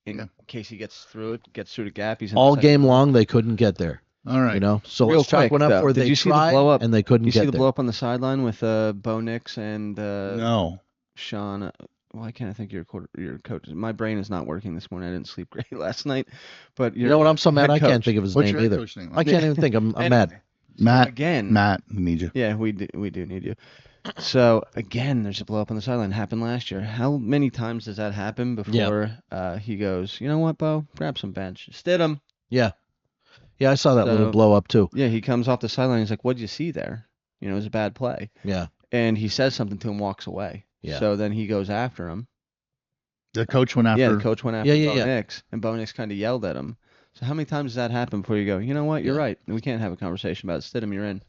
in case he gets through the gap. He's in All the second- game long, they couldn't get there. All right. So Real let's chalk quick, one up though, where did they you see the tried blow up? and they couldn't You see get the there. blow up on the sideline with Bo Nix and No. Sean. Why can't I think your coach? My brain is not working this morning. I didn't sleep great last night. But You know what? I'm so mad head I can't coach. think of his What's name your head either. coach name? I can't even think. I'm mad. Matt, we need you. Yeah, we do need you. So again, there's a blow up on the sideline. Happened last year. How many times does that happen before he goes, you know what, Bo? Grab some bench. Stidham. Yeah, I saw that So- little blow up too. Yeah, he comes off the sideline. He's like, what'd you see there? It was a bad play. Yeah, And he says something to him, walks away. Yeah. So then he goes after him. The coach went after. Yeah, the coach went after Bo yeah. Nix, and Bo Nix kind of yelled at him. So how many times does that happen before you go, you know what, you're right. We can't have a conversation about it. Stidham, you're in.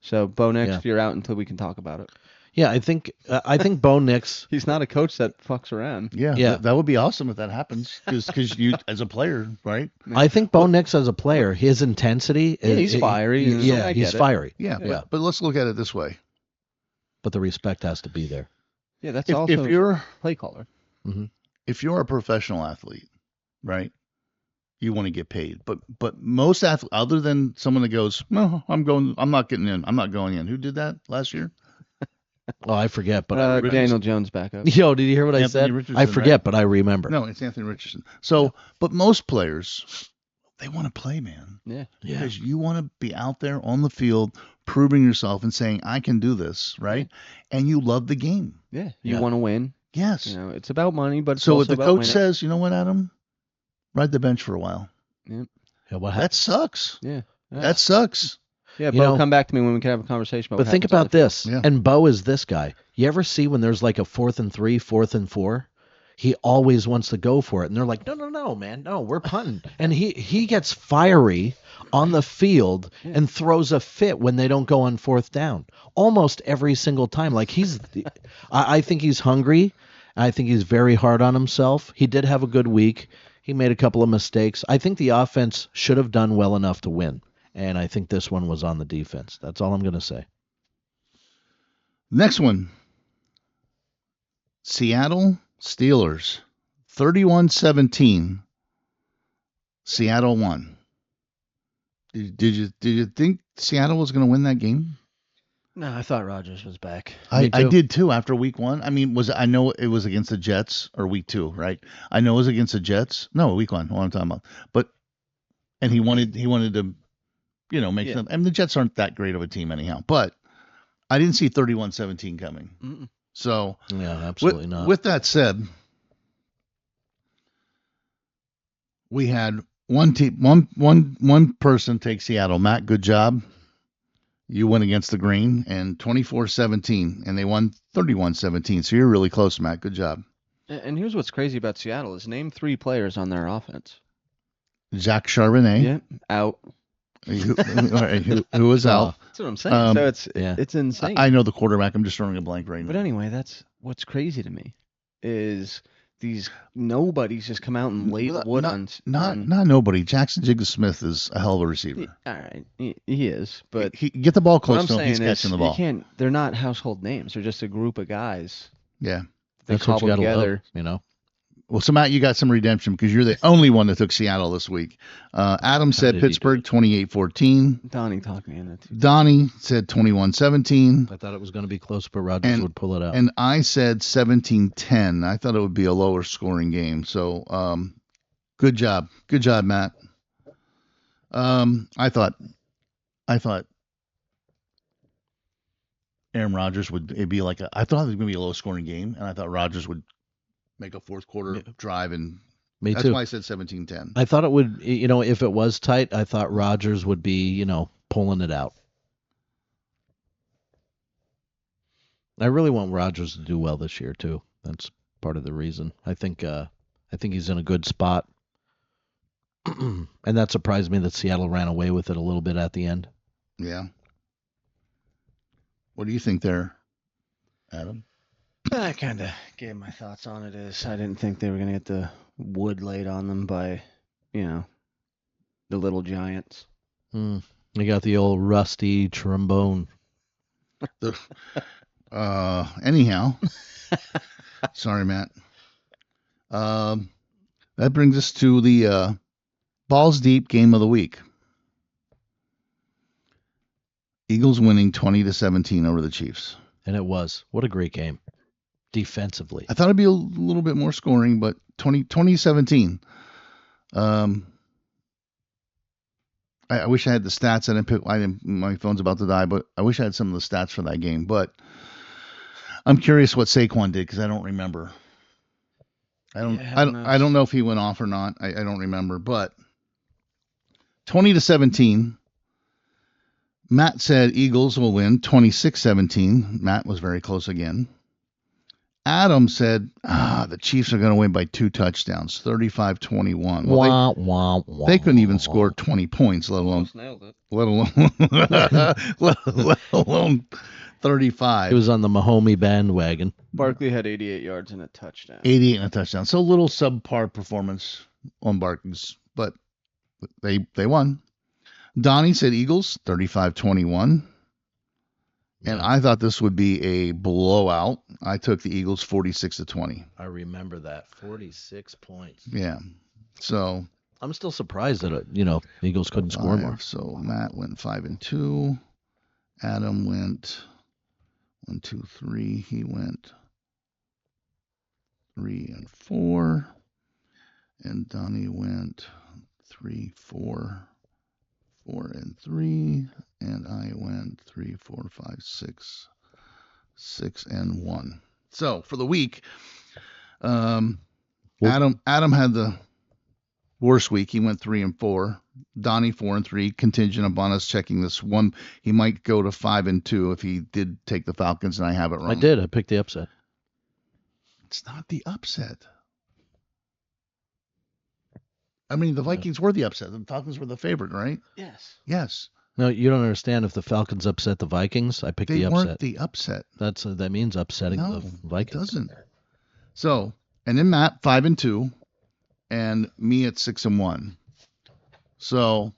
So Bo Nix, you're out until we can talk about it. yeah. I think Bo Nix. He's not a coach that fucks around. Yeah. Yeah. That would be awesome if that happens, because you as a player, right? I think Bo Nix as a player, his intensity. Yeah, he's fiery. Yeah, I he's get it. fiery. Yeah. Yeah. But let's look at it this way. But the respect has to be there. Yeah, that's If also you're play caller. if you're a professional athlete, right? You want to get paid, but most athletes, other than someone that goes, no, I'm not getting in, I'm not going in. Who did that last year? Oh, I forget, but Daniel Jones back up. Yo, did you hear what I Anthony said? Richardson, I forget, right? but I remember. No, it's Anthony Richardson. So, but most players, they want to play, man. Yeah. Yeah. Because you want to be out there on the field, proving yourself and saying, I can do this, right? And you love the game. Yeah. You Yeah. want to win. Yes. It's about money, but it's So also if the about coach winning. says, you know what, Adam, ride the bench for a while. Yeah, what That sucks. Yeah. That sucks. Yeah, You Bo, know- come back to me when we can have a conversation about But what think happens on about the field. this. Yeah. And Bo is this guy. You ever see when there's like a 4th and 3, 4th and 4? He always wants to go for it. And they're like, no, man. No, we're punting. And he gets fiery on the field and throws a fit when they don't go on 4th down. Almost every single time. Like I think he's hungry. I think he's very hard on himself. He did have a good week. He made a couple of mistakes. I think the offense should have done well enough to win. And I think this one was on the defense. That's all I'm going to say. Next one. Seattle Steelers. 31-17. Seattle won. Did you think Seattle was going to win that game? No, I thought Rodgers was back. Me I too. did too after week 1. I mean, I know it was against the Jets or week 2, right? I know it was against the Jets. No, week 1. What I'm talking about. But and he wanted to, make them. I mean, the Jets aren't that great of a team anyhow. But I didn't see 31-17 coming. Mm-mm. So Yeah, absolutely not. With that said, we had one team, one person take Seattle. Matt, good job. You went against the grain and 24-17, and they won 31-17. So you're really close, Matt. Good job. And here's what's crazy about Seattle is name 3 players on their offense. Zach Charbonnet. Yeah, out. Who was out? That's what I'm saying. So yeah. it's insane. I know the quarterback. I'm just drawing a blank right now. But anyway, that's what's crazy to me is these nobodies just come out and lay the wood on. Not nobody. Jackson Jigga-Smith is a hell of a receiver. All right, he is. But he get the ball what close I'm to him. saying He's catching the ball. they're not household names. They're just a group of guys. Yeah. They That's what you cobble got to together. love, Well, so Matt, you got some redemption because you're the only one that took Seattle this week. Adam said did he do Pittsburgh 28-14. Donnie talked me into it. Donnie said 21-17. I thought it was going to be close, but Rodgers would pull it out. And I said 17-10. I thought it would be a lower scoring game. So good job. Good job, Matt. I thought Aaron Rodgers it'd be like I thought it was going to be a low scoring game, and I thought Rodgers would make a fourth quarter drive, and Me that's too. why I said 17-10. I thought it would, if it was tight, I thought Rodgers would be, pulling it out. I really want Rodgers to do well this year too. That's part of the reason. I think he's in a good spot, and that surprised me that Seattle ran away with it a little bit at the end. Yeah. What do you think there, Adam? I kind of gave my thoughts on it. I didn't think they were going to get the wood laid on them by, the little giants. You got the old rusty trombone. Anyhow, sorry, Matt. That brings us to the Balls Deep game of the week. Eagles winning 20-17 over the Chiefs. And it was. What a great game. Defensively. I thought it'd be a little bit more scoring, but 20-17. I wish I had the stats. My phone's about to die, but I wish I had some of the stats for that game. But I'm curious what Saquon did because I don't remember. I don't know if he went off or not. I don't remember. But 20-17. Matt said Eagles will win 26-17. Matt was very close again. Adam said, the Chiefs are going to win by 2 touchdowns, 35-21. Well, they couldn't even score 20 points, let alone 35. It was on the Mahomes bandwagon. Barkley had 88 yards and a touchdown. 88 and a touchdown. So a little subpar performance on Barkley's, but they won. Donnie said Eagles 35-21. And I thought this would be a blowout. I took the Eagles 46-20. I remember that. 46 points. Yeah. So I'm still surprised that the Eagles couldn't score more. So Matt went 5-2. Adam went 1, 2, 3. He went 3-4. And Donnie went 3, 4, 4-3. And I went 3, 4, 5, 6, 6-1. So for the week, Adam had the worst week. He went 3-4. Donnie 4-3. Contingent upon us checking this one, he might go to 5-2 if he did take the Falcons, and I have it wrong. I did. I picked the upset. It's not the upset. I mean, the Vikings were the upset. The Falcons were the favorite, right? Yes. Yes. No, you don't understand. If the Falcons upset the Vikings, I picked They the weren't upset. the upset. That means upsetting No, the it Vikings. doesn't. So, and then Matt 5-2, and me at 6-1. So,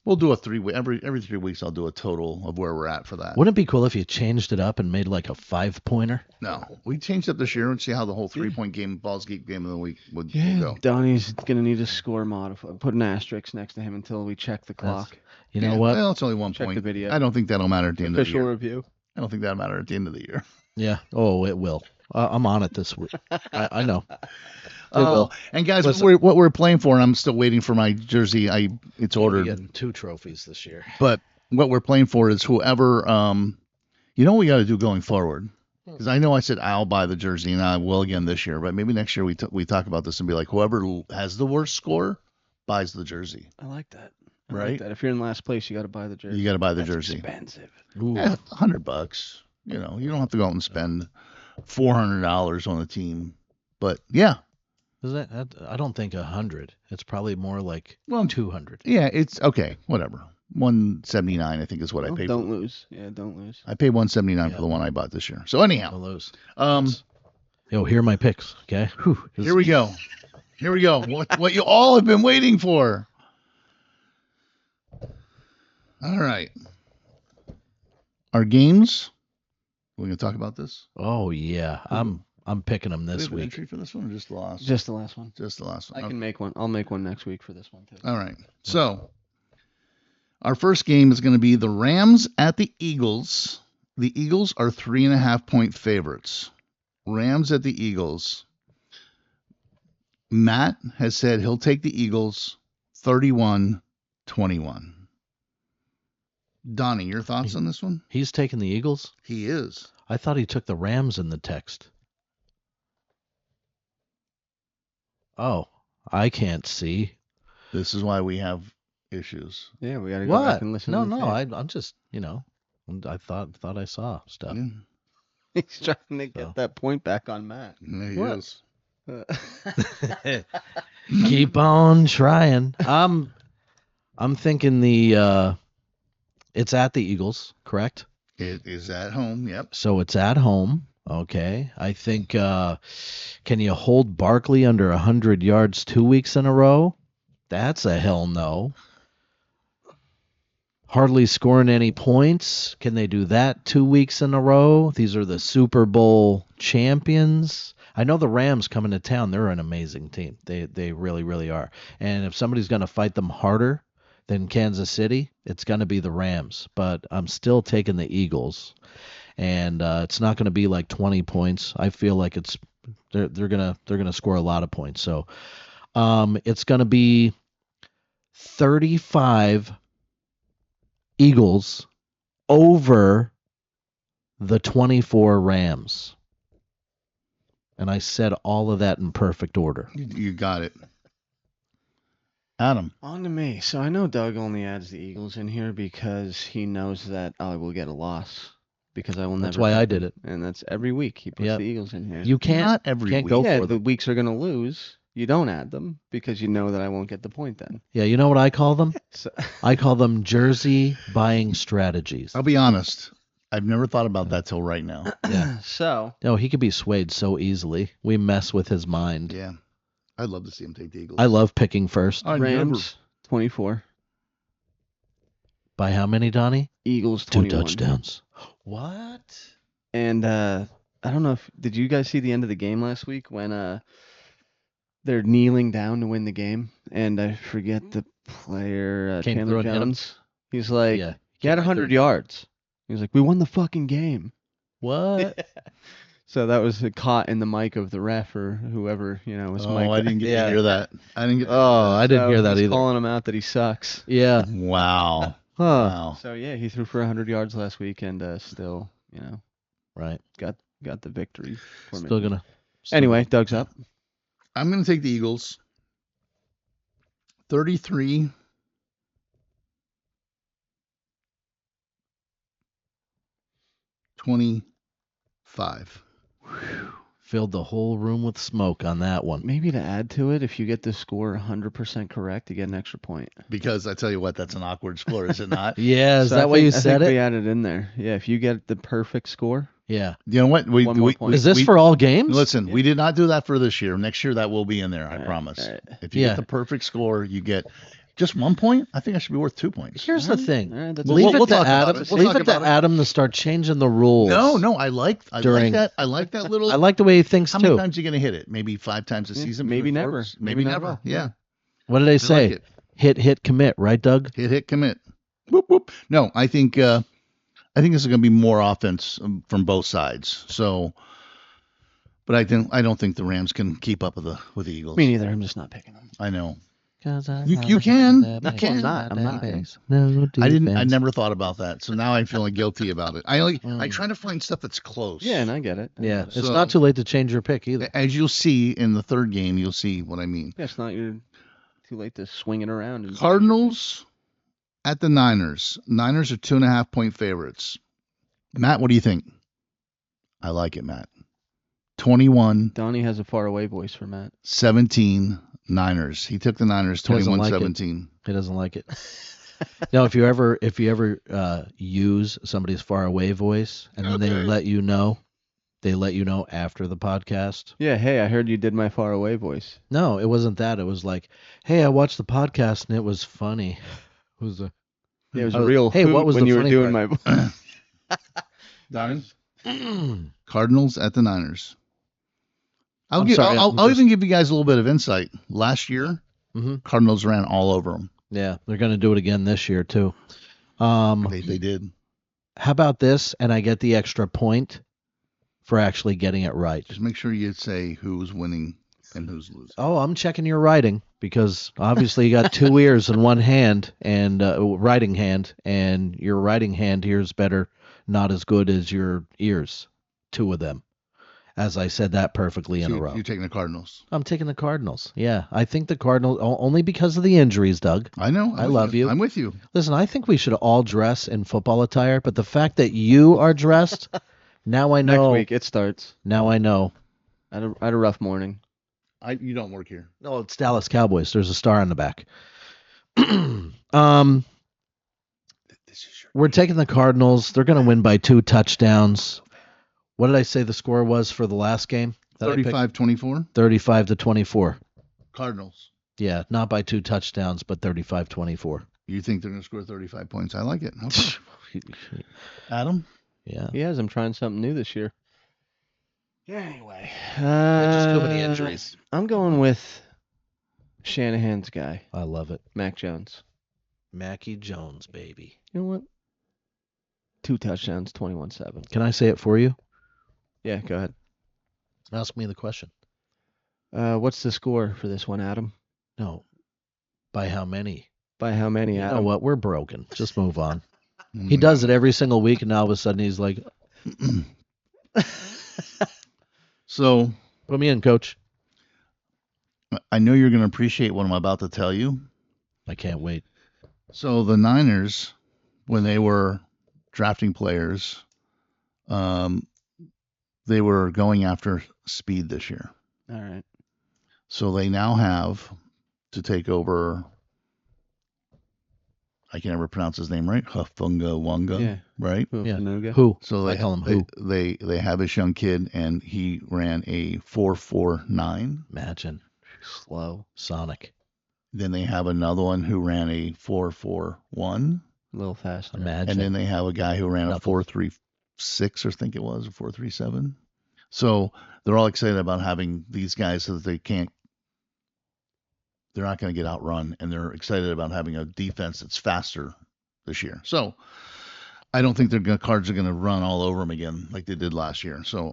We'll do a 3 week every 3 weeks. I'll do a total of where we're at for that. Wouldn't it be cool if you changed it up and made like a 5-pointer? No, we changed up this year and see how the whole 3-point game, Balls Geek game of the week would go. Donnie's gonna need a score modifier. Put an asterisk next to him until we check the clock. You know what? Well, it's only 1 Check point. the video. I don't think that'll matter at the end of the Official year. review. I don't think that'll matter at the end of the year. Yeah. Oh, it will. I'm on it this week. I know. It Oh, will. and guys, Listen. what we're playing for, and I'm still waiting for my jersey. It's We're ordered, getting 2 trophies this year. but what we're playing for is whoever. You know what we got to do going forward, because I know I said I'll buy the jersey, and I will again this year. But maybe next year we talk about this and be like, whoever has the worst score buys the jersey. I like that. I Right? like that. If you're in last place, you got to buy the jersey. You got to buy the That's jersey. expensive. Ooh. Yeah, $100. You know, you don't have to go out and spend $400 on a team. But yeah, Is that I don't think 100. It's probably more like well, 200. yeah, it's okay. Whatever. 179, I think, is what I Well, paid. don't lose. Yeah, don't lose. I paid 179 Yeah. for the one I bought this year. So anyhow, Don't lose. um, Yo, here are my picks. Okay. Whew. here we go. Here we go. What you all have been waiting for. All right. Our games. We're gonna talk about this Oh yeah, I'm picking them Do we this have an week. entry for this one, or just the last? Just the last one. Just the last one. I can make one. I'll make one next week for this one too. All right. So, our first game is going to be the Rams at the Eagles. The Eagles are 3.5-point favorites. Rams at the Eagles. Matt has said he'll take the Eagles 31-21. Donnie, your thoughts on this one? He's taking the Eagles. He is. I thought he took the Rams in the text. Oh, I can't see. This is why we have issues. Yeah, we got to go back What? and listen. No, to the no. tape. I'm just, I thought I saw stuff. Yeah, He's trying to get So. that point back on Matt. there he What? is. Keep on trying. I'm thinking it's at the Eagles, correct? It is at home. Yep. So it's at home. Okay. I think can you hold Barkley under 100 yards 2 weeks in a row? That's a hell no. Hardly scoring any points. Can they do that 2 weeks in a row? These are the Super Bowl champions. I know the Rams coming to town. They're an amazing team. They really, really are. And if somebody's going to fight them harder than Kansas City, it's going to be the Rams. But I'm still taking the Eagles. And it's not going to be like 20 points. I feel like they're gonna score a lot of points. So it's going to be 35 Eagles over the 24 Rams. And I said all of that in perfect order. You got it. Adam. On to me. So I know Doug only adds the Eagles in here because he knows that I will get a loss because I will never. That's why pick I did them. it. And that's every week he puts Yep. the Eagles in here. You can't Not every can't week. go yeah, for the them. weeks are gonna lose. You don't add them because you know that I won't get the point then. Yeah, you know what I call them? So I call them jersey buying strategies. I'll be honest. I've never thought about that till right now. Yeah. so No, he could be swayed so easily. We mess with his mind. Yeah. I'd love to see him take the Eagles. I love picking first. I Rams 24, By how many, Donnie? Eagles 2 21. touchdowns. What? And I don't know if did you guys see the end of the game last week when they're kneeling down to win the game and I forget the player Came Chandler through and hit 'em? Jones. He's like Yeah. he had Came 100 through. yards. He was like we won the fucking game. What? So that was caught in the mic of the ref or whoever was Oh, mic. I didn't get to hear that. I didn't get. Oh, I didn't So hear that he's either. calling him out that he sucks. Yeah. Wow. Huh. Wow. So yeah, he threw for 100 yards last week and still Right. got the victory. For Still me. gonna. Anyway, Doug's up. I'm going to take the Eagles. 33. $25. Filled the whole room with smoke on that one. Maybe to add to it, if you get the score 100% correct, you get an extra point. Because I tell you what, that's an awkward score, is it not? Yeah, is So that I why you think- said I think it? we added in there. Yeah, if you get the perfect score, Yeah. You know what? One more point. Is this for all games? Listen, Yeah. we did not do that for this year. Next year, that will be in there. I Alright, promise. alright. If you Yeah. get the perfect score, you get Just 1 point? I think I should be worth 2 points. Here's the thing. All right, that's We'll- Leave we'll it to talk about Adam. it. We'll Leave talk it to about it. Adam to start changing the rules. No, I like During- that. I like that little. I like the way he thinks How too. many times are you going to hit it? Maybe 5 times a Yeah, season? maybe for never. Forbes? Maybe Maybe not at never. all. Yeah. What did they I say? like it. Hit, commit, right, Doug? Hit, commit. Whoop, whoop. No, I think this is going to be more offense from both sides. So, but I don't think the Rams can keep up with the Eagles. Me neither. I'm just not picking them. I know. You You can. You can. I'm not. No, I never thought about that. So now I'm feeling guilty about it. I try to find stuff that's close. Yeah, and I get it. Yeah, it's So- not too late to change your pick either. As you'll see in the third game, you'll see what I mean. Yeah, it's not too late to swing it around. And Cardinals at the Niners. Niners are 2.5 point favorites. Matt, what do you think? I like it, Matt. 21-17 Donnie has a faraway voice for Matt. Niners. He took the Niners He doesn't like it. 21-17. He doesn't like it. No, if you ever use somebody's faraway voice and then they let you know after the podcast. Yeah, hey, I heard you did my faraway voice. No, it wasn't that. It was like, hey, I watched the podcast and it was funny. It was a Yeah, it was I a was- real hey, hoot what was when the you were funny doing part? my Donnie? Cardinals at the Niners. I'll I'm sorry, I'm I'll just- even give you guys a little bit of insight. Last year, Mhm. Cardinals ran all over them. Yeah, they're going to do it again this year too. They did. How about this? And I get the extra point for actually getting it right. Just make sure you say who's winning and who's losing. Oh, I'm checking your writing because obviously you got two ears and one hand and writing hand, and your writing hand here is better, not as good as your ears. Two of them, as I said that perfectly in a row. You're taking the Cardinals. I'm taking the Cardinals. Yeah, I think the Cardinals only because of the injuries, Doug. I know. I love you. I'm with you. Listen, I think we should all dress in football attire, but the fact that you are dressed, now I know. next week. It starts. Now I know. I had a rough morning. You don't work here. No, it's Dallas Cowboys. There's a star on the back. We're taking the Cardinals. They're going to win by 2 touchdowns. What did I say the score was for the last game? that I picked? 35-24. 35-24. Cardinals. Yeah, not by 2 touchdowns, but 35-24. You think they're going to score 35 points? I like it. Okay. Adam? Yeah. He has. I'm trying something new this year. Anyway, Just too many injuries. I'm going with Shanahan's guy, I love it. Mac Jones. Mackie Jones, baby. You know what? 2 touchdowns, 21-7. Can I say it for you? Yeah, go ahead. Ask me the question. What's the score for this one, Adam? No. By how many? By how many, You Adam? know what? We're broken. Just move on. He does it every single week, and now all of a sudden he's like, So put me in, coach. I know you're going to appreciate what I'm about to tell you. I can't wait. So the Niners, when they were drafting players, they were going after speed this year. All right. So they now have to take over. I can never pronounce his name right. Hufunga Wanga, Yeah. right? Yeah. Fanuga. Who? So they I call him who? They have this young kid, and he ran a 4.49. Imagine. Slow. Sonic. Then they have another one who ran a 4.41, A little faster. Imagine. and then they have a guy who ran a Nothing. 4.36, or I think it was, or 4.37. So they're all excited about having these guys so that they're not going to get outrun, and they're excited about having a defense that's faster this year. So I don't think Cards are going to run all over them again like they did last year. So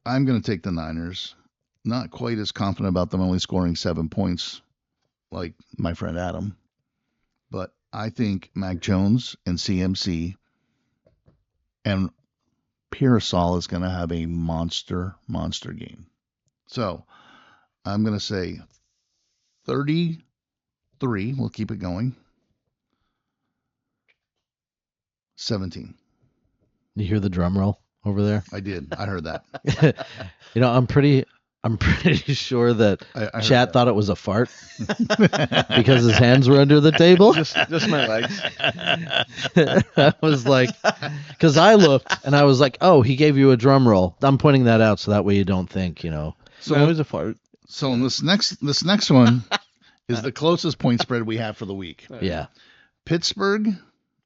I'm going to take the Niners. Not quite as confident about them only scoring 7 points like my friend Adam, but I think Mac Jones and CMC and Pearsall is going to have a monster game. So I'm going to say 33. We'll keep it going. 17. You hear the drum roll over there? I did. I heard that. You know, I'm pretty sure that I heard Chat that. thought it was a fart because his hands were under the table. Just my legs. I was like, because I looked and I was like, oh, he gave you a drum roll. I'm pointing that out so that way you don't think, you know. So it was a fart. So in this next one is the closest point spread we have for the week. Yeah. Pittsburgh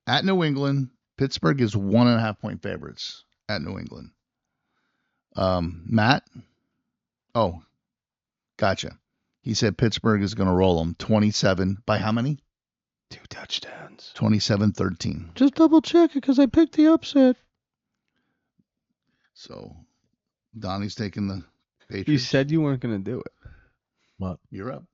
at New England. Pittsburgh is 1.5 point favorites at New England. Matt? Oh, gotcha. He said Pittsburgh is going to roll them 27 by how many? 2 touchdowns. 27-13. Just double check it because I picked the upset. So Donnie's taking the Patriots. You said you weren't going to do it. What? You're up.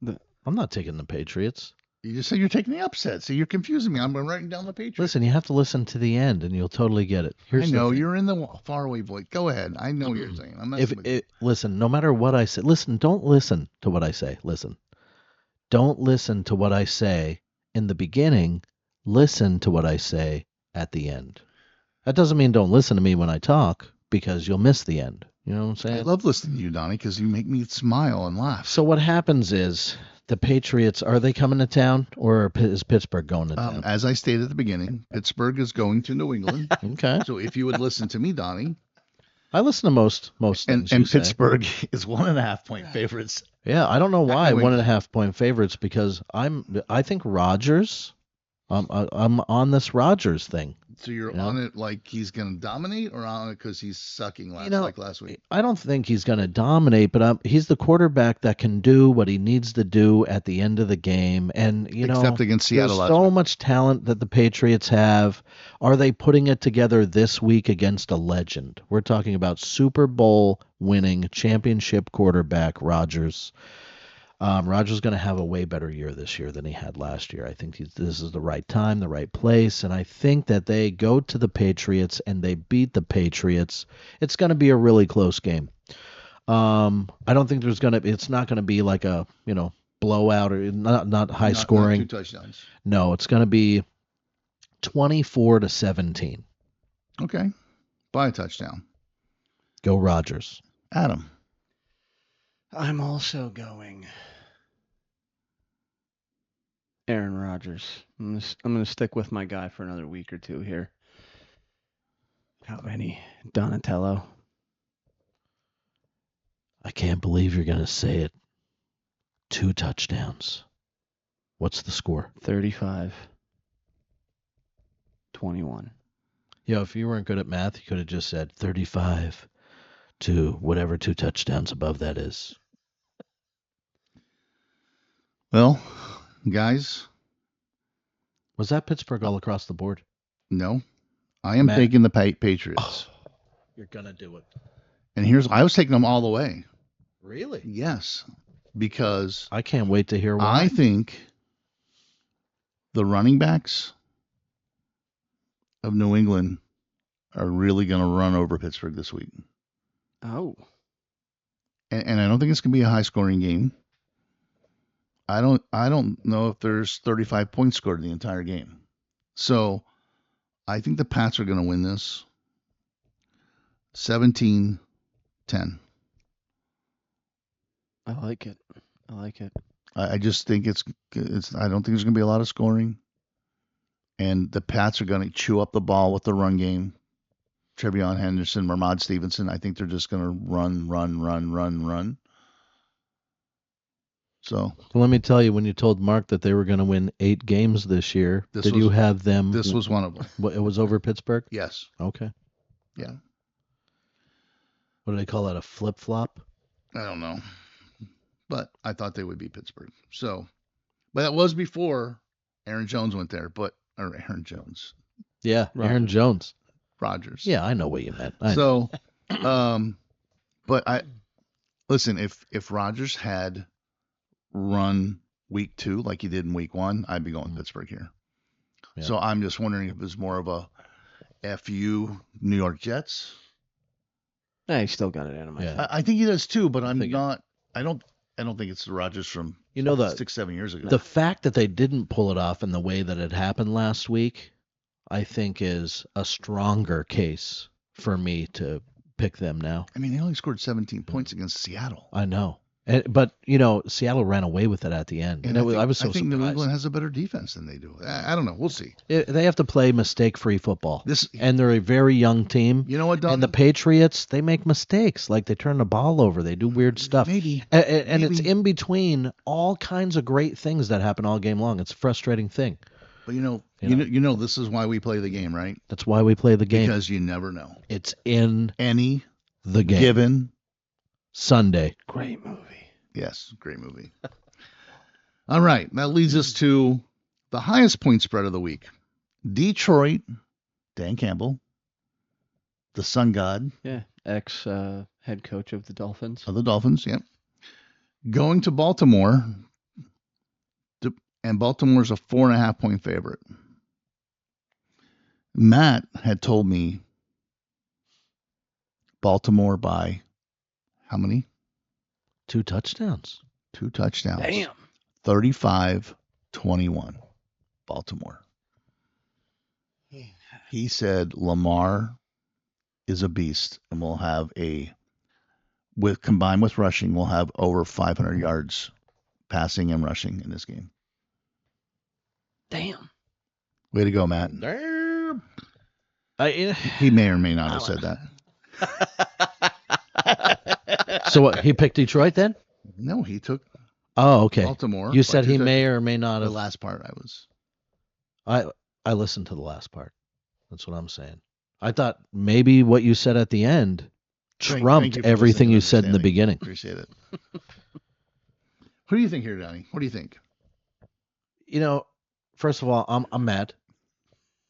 I'm not taking the Patriots. You just said you're taking the upset. See, you're confusing me. I'm writing down the Patriots. Listen, you have to listen to the end, and you'll totally get it. I know you're in the faraway voice. Go ahead. I know what you're saying. I'm messing with you. Listen, no matter what I say, don't listen to what I say. Listen. Don't listen to what I say in the beginning. Listen to what I say at the end. That doesn't mean don't listen to me when I talk, because you'll miss the end. You know what I'm saying? I love listening to you, Donnie, because you make me smile and laugh. So what happens is the Patriots, are they coming to town, or is Pittsburgh going to town? As I stated at the beginning, Pittsburgh is going to New England. Okay. So if you would listen to me, Donnie. I listen to most things and you say. Pittsburgh is 1.5 point favorites. Yeah, I don't know why New England. 1.5 point favorites, because I think Rodgers. I'm on this Rodgers thing. So you're Yeah. on it like he's going to dominate, or on it because he's sucking like last week? I don't think he's going to dominate, but he's the quarterback that can do what he needs to do at the end of the game. And, Except against Seattle there's last so week. much talent that the Patriots have. Are they putting it together this week against a legend? We're talking about Super Bowl winning championship quarterback Rodgers. Rodgers is going to have a way better year this year than he had last year. I think this is the right time, the right place, and I think that they go to the Patriots and they beat the Patriots. It's going to be a really close game. I don't think it's not going to be like a, blowout or not high scoring. Not 2 touchdowns. No, it's going to be 24-17. Okay. By a touchdown. Go Rodgers. Adam. I'm also going Aaron Rodgers. I'm gonna stick with my guy for another week or two here. How many? Donatello. I can't believe you're going to say it. 2 touchdowns. What's the score? 35-21. If you weren't good at math, you could have just said 35 to whatever 2 touchdowns above that is. Well, guys. Was that Pittsburgh all across the board? No. I am Matt. taking the Patriots. You're going to do it. And I was taking them all the way. Really? Yes. Because I can't wait to hear why. I think the running backs of New England are really going to run over Pittsburgh this week. Oh. And I don't think it's going to be a high scoring game. I don't know if there's 35 points scored in the entire game. So I think the Pats are going to win this 17-10. I like it. I just think it's I don't think there's going to be a lot of scoring. And the Pats are going to chew up the ball with the run game. Trevion Henderson, Ramad Stevenson, I think they're just going to run. So let me tell you, when you told Mark that they were going to win 8 games this year, you have them? This was one of them. It was over Pittsburgh? Yes. Okay. Yeah. What do they call that, a flip-flop? I don't know. But I thought they would beat Pittsburgh. So, but that was before Aaron Jones went there. Aaron Jones. Yeah, Aaron Jones. Rodgers. Yeah, I know what you meant. But listen, if Rodgers had run week 2 like he did in week 1, I'd be going Pittsburgh here. Yeah. So I'm just wondering if it's more of a FU New York Jets. He still got it in him. Yeah. I think he does too, but I don't think it's the Rodgers from 6-7 years ago. The fact that they didn't pull it off in the way that it happened last week, I think, is a stronger case for me to pick them now. I mean, they only scored 17 points against Seattle. I know. But Seattle ran away with it at the end, and I was so I think New surprised. England has a better defense than they do. I don't know. We'll see. They have to play mistake-free football, This, and they're a very young team. you know what, Don? And the Patriots, they make mistakes. Like they turn the ball over, they do weird stuff. Maybe. And it's maybe. in between all kinds of great things that happen all game long. It's a frustrating thing. But you know, this is why we play the game, right? That's why we play the game. Because you never know. It's in Any the game. given. Sunday. Great movie. Yes, great movie. All right, that leads us to the highest point spread of the week. Detroit, Dan Campbell, the Sun God Yeah, ex head coach of the Dolphins. of the Dolphins, yep. Going to Baltimore, and Baltimore's a 4.5 point favorite. Matt had told me Baltimore by how many? 2 touchdowns. 2 touchdowns. Damn. 35-21. Baltimore. He said Lamar is a beast, and we'll have combined with rushing, we'll have over 500 yards passing and rushing in this game. Damn. Way to go, Matt. Damn. He may or may not have said that. So what? He picked Detroit then? No, he took Oh, okay. Baltimore. You said by he 2 may or may not The have. last part I was. I listened to the last part. That's what I'm saying. I thought maybe what you said at the end Thank trumped you for everything listening you and said in the understanding. beginning. Appreciate it. Who do you think here, Donnie? What do you think? First of all, I'm mad.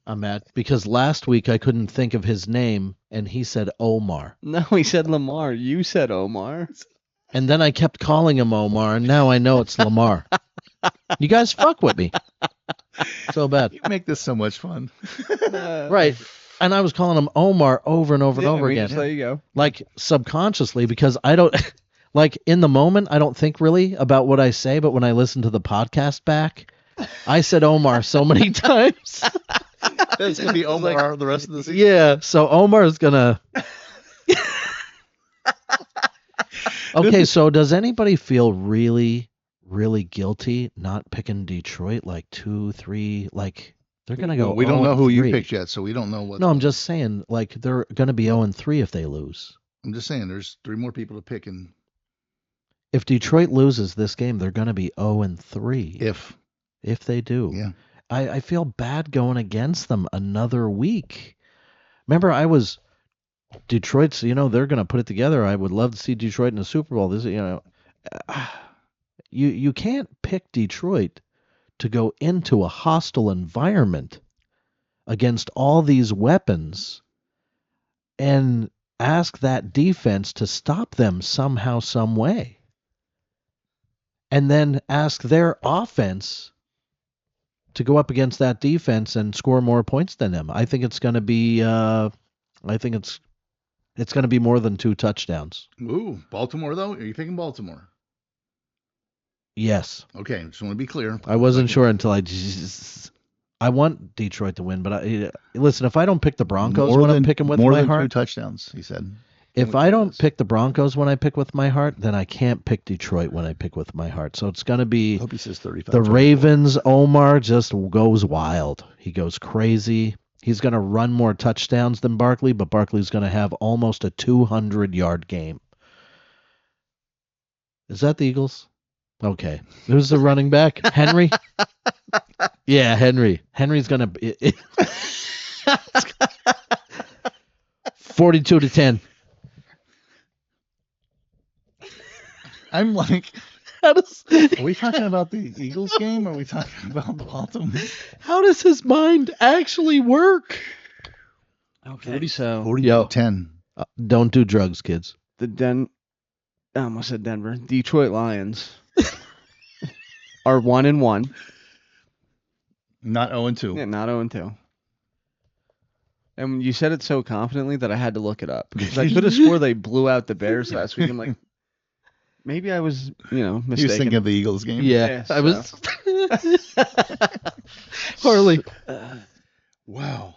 I'm mad because last week I couldn't think of his name and he said Omar. No, he said Lamar. You said Omar. And then I kept calling him Omar and now I know it's Lamar. You guys fuck with me. So bad. You make this so much fun. Right. And I was calling him Omar over and over and over we again. Just let you go. Like subconsciously because I don't like in the moment I don't think really about what I say, but when I listen to the podcast back, I said Omar so many times. That's gonna be Omar the rest of the season. Yeah, so Omar's gonna. Okay, so does anybody feel really, really guilty not picking Detroit like 2, 3? Like they're gonna go. We don't know who you 0-3. picked yet, so we don't know what. No, I'm just saying like they're gonna be 0-3 if they lose. I'm just saying there's 3 more people to pick, and If Detroit loses this game, they're gonna be 0-3. If they do, yeah. I feel bad going against them another week. Remember, I was Detroit's. They're going to put it together. I would love to see Detroit in the Super Bowl. This, you can't pick Detroit to go into a hostile environment against all these weapons and ask that defense to stop them somehow, some way, and then ask their offense to go up against that defense and score more points than them. I think it's going to be. I think it's going to be more than 2 touchdowns. Ooh, Baltimore though? Are you picking Baltimore? Yes, Okay, just want to be clear. I wasn't sure until I want Detroit to win, but listen. If I don't pick the Broncos when I'm picking with more my than 2 heart, touchdowns. He said. if I don't pick the Broncos when I pick with my heart, then I can't pick Detroit when I pick with my heart. So it's going to I be hope he says 35. the Ravens. Omar just goes wild. He goes crazy. He's going to run more touchdowns than Barkley, but Barkley's going to have almost a 200-yard game. Is that the Eagles? Okay. Who's the running back? Henry? Yeah, Henry. Henry's going to be 42-10. I'm like, How does are we talking about the Eagles game? Or are we talking about Baltimore? how does his mind actually work? Okay. So 40-10. Don't do drugs, kids. I almost said Denver. Detroit Lions are 1-1. Not 0-2. Yeah, not 0-2. And you said it so confidently that I had to look it up because I could have swore they blew out the Bears last week. I'm like, maybe I was, He was mistaken. thinking of the Eagles game. Yeah, I was. Harley. Wow.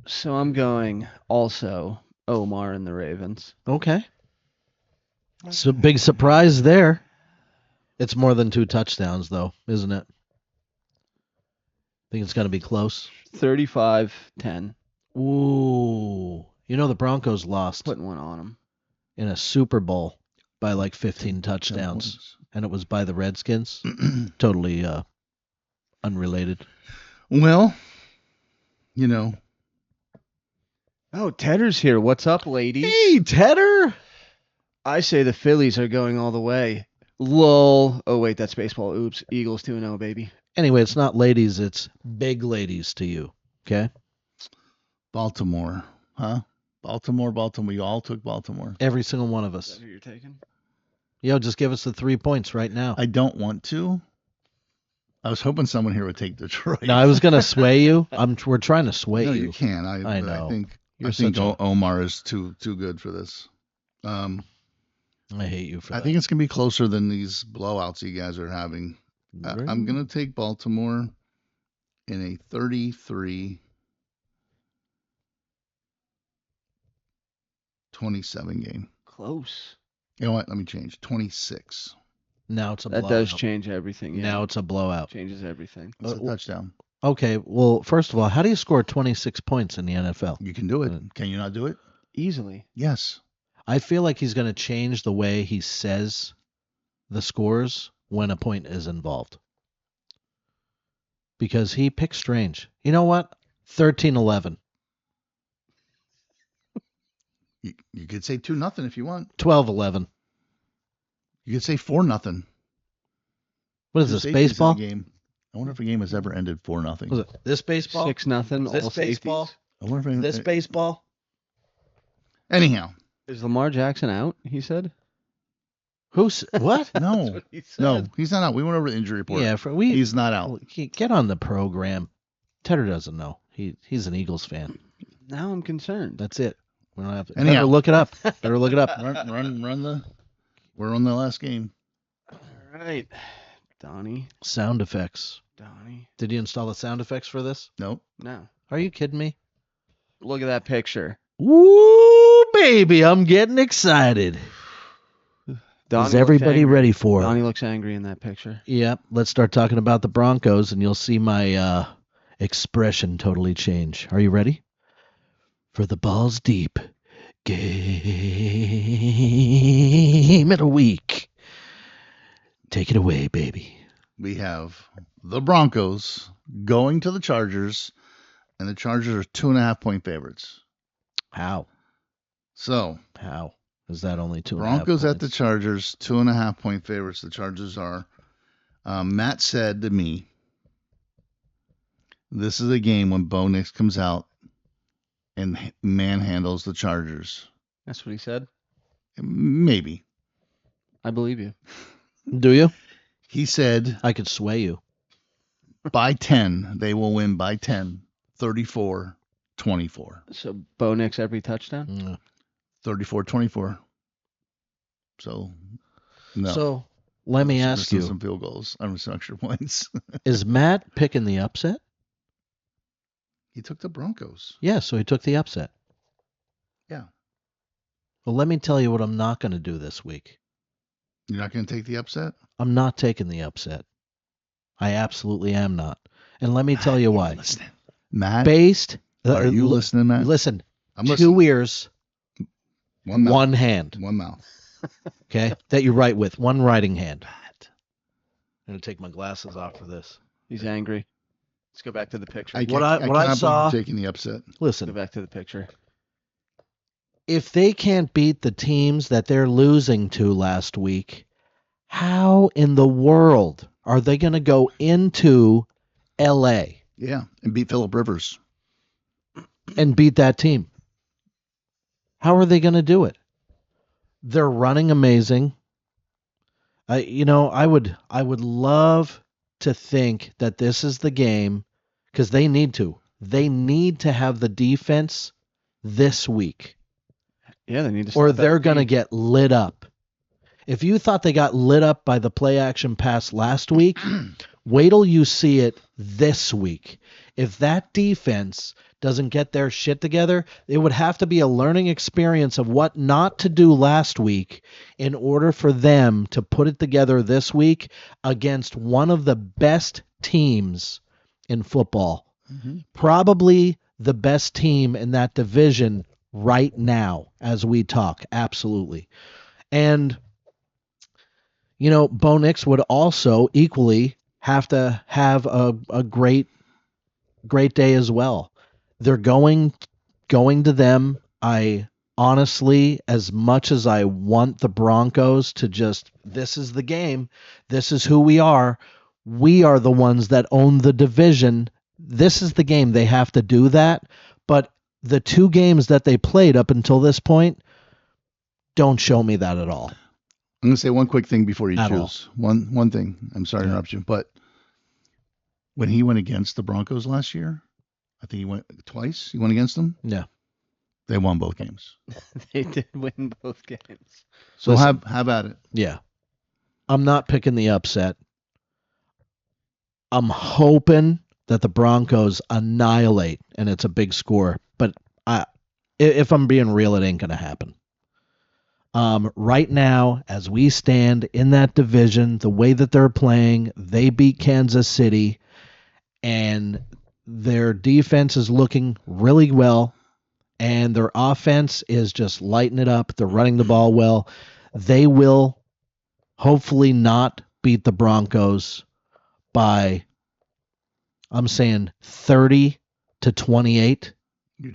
So I'm going also Omar and the Ravens. Okay. So big surprise there. It's more than 2 touchdowns, though, isn't it? Think it's going to be close. 35-10. Ooh. You know the Broncos lost Putting one on them. in a Super Bowl by like 15 touchdowns, and it was by the Redskins. Totally unrelated. Well, you know. Oh, Tedder's here. What's up, ladies? Hey, Tedder! I say the Phillies are going all the way. Lol. Oh, wait, that's baseball. Oops. Eagles 2-0, baby. Anyway, it's not ladies, it's big ladies to you, okay? Baltimore. Huh? Baltimore. We all took Baltimore. Every single one of Is us. that who you're taking? Yo, just give us the 3 points right now. I don't want to. I was hoping someone here would take Detroit. No, I was going to sway you. We're trying to sway No, you. you can. I know. I think You're such a- Omar is too good for this. I hate you for I that. think it's gonna be closer than these blowouts you guys are having. I'm gonna take Baltimore in a 33-27 game. Close. You know what? Let me change. 26. Now it's a That blowout. does change everything. Yeah. Now it's a blowout. Changes everything. It's a touchdown. Okay, well, first of all, how do you score 26 points in the NFL? You can do it. Can you not do it? Easily. Yes. I feel like he's going to change the way he says the scores when a point is involved. Because he picks strange. You know what? 13-11. You could say 2-0 if you want. 12-11. You could say 4-0. What is Two this, safeties in a baseball? game. I wonder if a game has ever ended 4-0. Was it this baseball? 6-0. This All baseball? safeties. I wonder if This baseball? Anyhow, Is Lamar Jackson out? He said. Who's what? no, He said. no, he's not out. We went over the injury report. Yeah, He's not out. Get on the program. Tedder doesn't know. He's an Eagles fan. Now I'm concerned. That's it. We don't have to. Anyhow. Better look it up. Better look it up. Run the. We're on the last game. All right. Donnie. Sound effects. Donnie. Did you install the sound effects for this? Nope. No. Are you kidding me? Look at that picture. Woo, baby, I'm getting excited. Donnie Is looks everybody angry. ready for it? Donnie looks angry in that picture. Yep. Let's start talking about the Broncos, and you'll see my expression totally change. Are you ready? For the balls deep game of the week. Take it away, baby. We have the Broncos going to the Chargers, and the Chargers are 2.5-point favorites. How? So How is that only 2.5 Broncos at the points? Chargers, 2.5-point favorites. The Chargers are. Matt said to me, "This is a game when Bo Nix comes out and manhandles the Chargers." That's what he said. Maybe. I believe you. Do you? He said I could sway you. by 10, they will win by 10, 34-24. So Bo Nix every touchdown. Mm. 34-24. So, no. So let me ask Missing you: some field goals. I mean, some extra points. is Matt picking the upset? He took the Broncos. Yeah, so he took the upset. Yeah. Well, let me tell you what I'm not going to do this week. You're not going to take the upset? I'm not taking the upset. I absolutely am not. And let me tell you why. Listening. Matt, Based. are you li- listening, Matt? Listen. I'm listening. 2 ears, One mouth. one hand. One mouth. Okay, that you write with one writing hand. I'm gonna take my glasses off for this. He's angry. Let's go back to the picture. What I cannot saw- believe you're taking the upset. Go Listen, back to the picture. if they can't beat the teams that they're losing to last week, how in the world are they going to go into LA Yeah, and beat Phillip Rivers. and beat that team? How are they going to do it? They're running amazing. I would love to think that this is the game because they need to. They need to have the defense this week, Yeah, they need to. or stop that they're going to lead. get lit up. If you thought they got lit up by the play action pass last week, wait till you see it this week. If that defense doesn't get their shit together, it would have to be a learning experience of what not to do last week in order for them to put it together this week against one of the best teams in football. Probably the best team in that division right now as we talk. Absolutely. And, Bo Nix would also equally have to have a great day as well. They're going to them. I honestly, as much as I want the Broncos to just, this is the game, this is who we are the ones that own the division. This is the game. They have to do that. But the 2 games that they played up until this point don't show me that at all. I'm going to say one quick thing before you At choose. One thing. I'm sorry to interrupt you, but when he went against the Broncos last year, I think he went twice. He went against them. Yeah. They won both games. They did win both games. So Listen, have at it. Yeah. I'm not picking the upset. I'm hoping that the Broncos annihilate and it's a big score, but if I'm being real, it ain't going to happen. Right now, as we stand in that division, the way that they're playing, they beat Kansas City, and their defense is looking really well, and their offense is just lighting it up. They're running the ball well. They will hopefully not beat the Broncos by, I'm saying 30-28,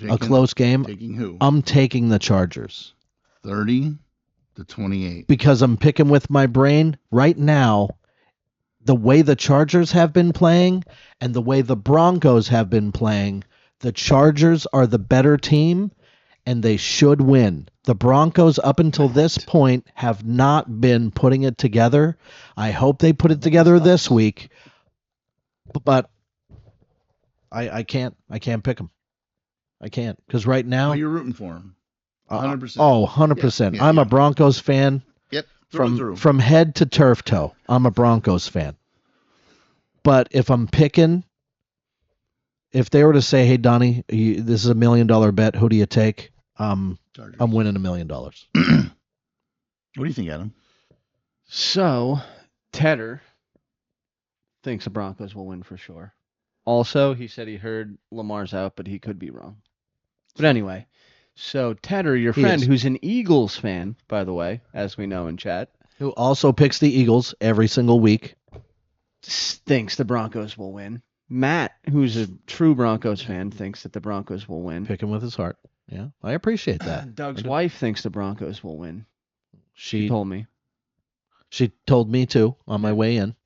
a close game. Taking who? I'm taking the Chargers. 30-28. Because I'm picking with my brain right now. The way the Chargers have been playing and the way the Broncos have been playing, the Chargers are the better team and they should win. The Broncos up until this point have not been putting it together. I hope they put it together this week, but I can't pick them. I can't, because right now, Well, you're rooting for him. 100%. 100%. Yeah, I'm yeah. a Broncos fan. Yep. Through. From head to turf toe. I'm a Broncos fan. But if I'm picking, if they were to say, "Hey Donnie, this is $1 million bet. Who do you take?" Chargers. I'm winning $1 million. What do you think, Adam? So, Tedder thinks the Broncos will win for sure. Also, he said he heard Lamar's out, but he could be wrong. But anyway, so Tedder, your He friend, is. who's an Eagles fan, by the way, as we know in chat, Who also picks the Eagles every single week. thinks the Broncos will win. Matt, who's a true Broncos fan, thinks that the Broncos will win. Picking with his heart. Yeah, I appreciate that. Doug's I do. wife thinks the Broncos will win. She She told me. told me too on my way in.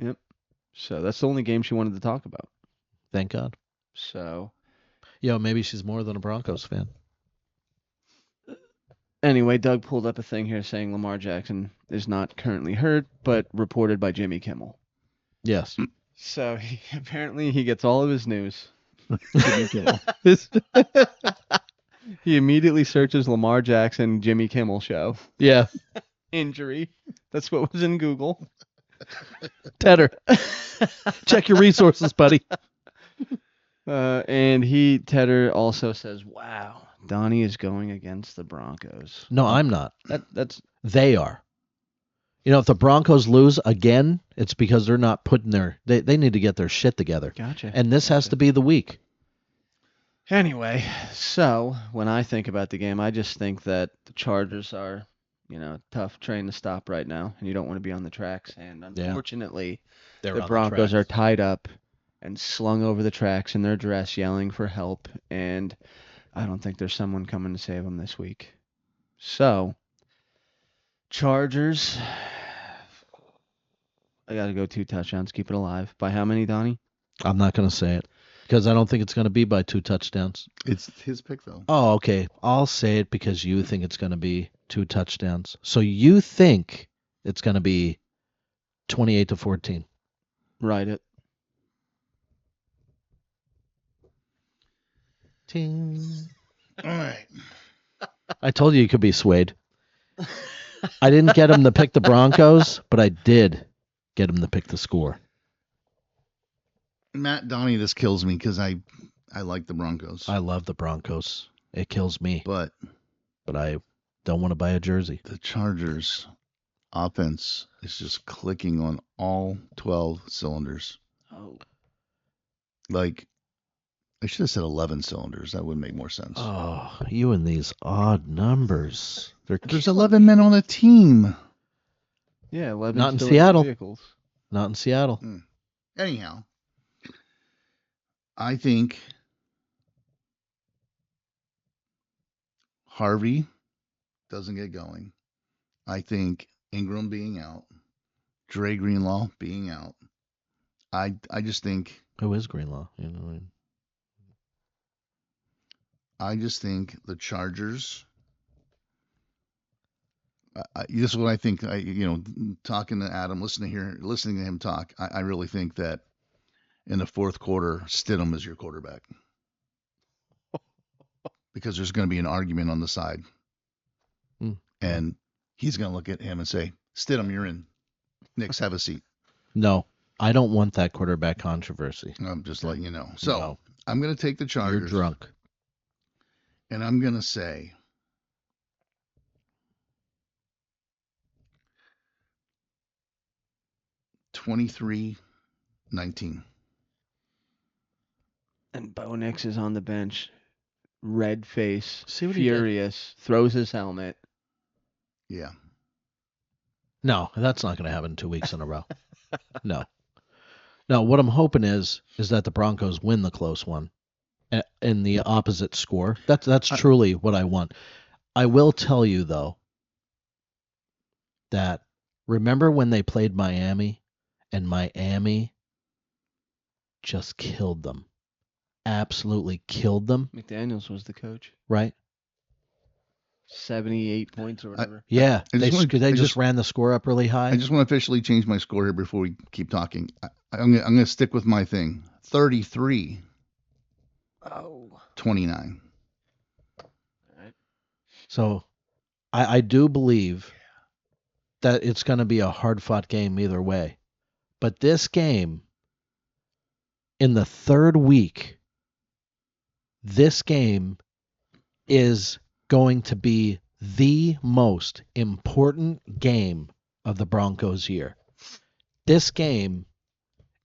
So that's the only game she wanted to talk about. Thank God. So Maybe she's more than a Broncos fan. anyway, Doug pulled up a thing here saying Lamar Jackson is not currently hurt, but reported by Jimmy Kimmel. Yes. So apparently he gets all of his news. Jimmy Kimmel. He immediately searches Lamar Jackson Jimmy Kimmel show Yeah. injury. That's what was in Google. Tedder. Check your resources, buddy. And Tedder also says, "Wow, Donnie is going against the Broncos." No, I'm not. That's They are. If the Broncos lose again, it's because they're not putting they need to get their shit together. gotcha. And this has to be the week. Anyway, so when I think about the game, I just think that the Chargers are, tough train to stop right now, and you don't want to be on the tracks. And unfortunately, the Broncos are tied up and slung over the tracks in their dress, yelling for help. And I don't think there's someone coming to save them this week. So, Chargers, I got to go 2 touchdowns, keep it alive. By how many, Donnie? I'm not going to say it because I don't think it's going to be by 2 touchdowns. It's his pick, though. Oh, okay. I'll say it because you think it's going to be 2 touchdowns. So you think it's going to be 28-14. Write it. Ting. All right. I told you could be swayed. I didn't get him to pick the Broncos, but I did get him to pick the score. Matt, Donnie, this kills me because I I like the Broncos. I love the Broncos. It kills me, but I don't want to buy a jersey. the Chargers offense is just clicking on all 12 cylinders. Oh. Like, I should have said 11 cylinders. That would make more sense. Oh, you and these odd numbers. There's 11 men on a team. Yeah, 11 Not in still Seattle. Vehicles. Not in Seattle. Anyhow, I think Harvey doesn't get going. I think Ingram being out, Dre Greenlaw being out. I just think Who is Greenlaw? You know, I just think the Chargers. This is what I think. Talking to Adam, listening to him talk, I really think that in the fourth quarter, Stidham is your quarterback because there's going to be an argument on the side, and he's going to look at him and say, "Stidham, you're in. Knicks, have a seat." No, I don't want that quarterback controversy. I'm just letting you know. So No. I'm going to take the Chargers. You're drunk. And I'm going to say 23-19. And Bo Nix is on the bench, red face, See what he did? furious, throws his helmet. Yeah. No, that's not going to happen 2 weeks in a row. No. No, what I'm hoping is that the Broncos win the close one in the opposite score. That's truly what I want. I will tell you, though, that remember when they played Miami and Miami just killed them. Absolutely killed them, McDaniels was the coach. right? 78 points or whatever. Yeah, I they just wanna- just ran the score up really high. I just want to officially change my score here before we keep talking. I'm going to stick with my thing. 33-29. Oh. So I do believe that it's going to be a hard-fought game either way. But this game, in the third week, this game is going to be the most important game of the Broncos year. This game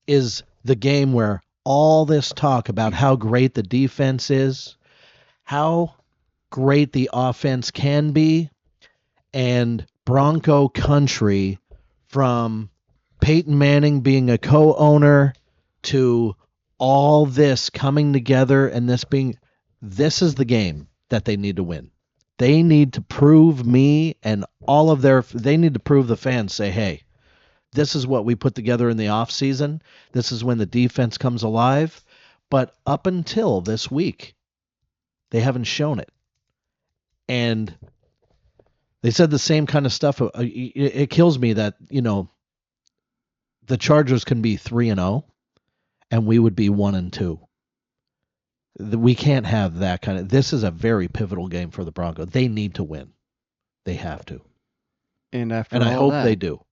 is the game where all this talk about how great the defense is, how great the offense can be, and Bronco country, from Peyton Manning being a co-owner to all this coming together and this is the game that they need to win. They need to prove me and they need to prove the fans, say, hey, this is what we put together in the offseason. This is when the defense comes alive. But up until this week, they haven't shown it. And they said the same kind of stuff. It kills me that, the Chargers can be 3-0 and we would be 1-2. We can't have that kind of. This is a very pivotal game for the Broncos. They need to win. They have to. And after And I all hope that, they do.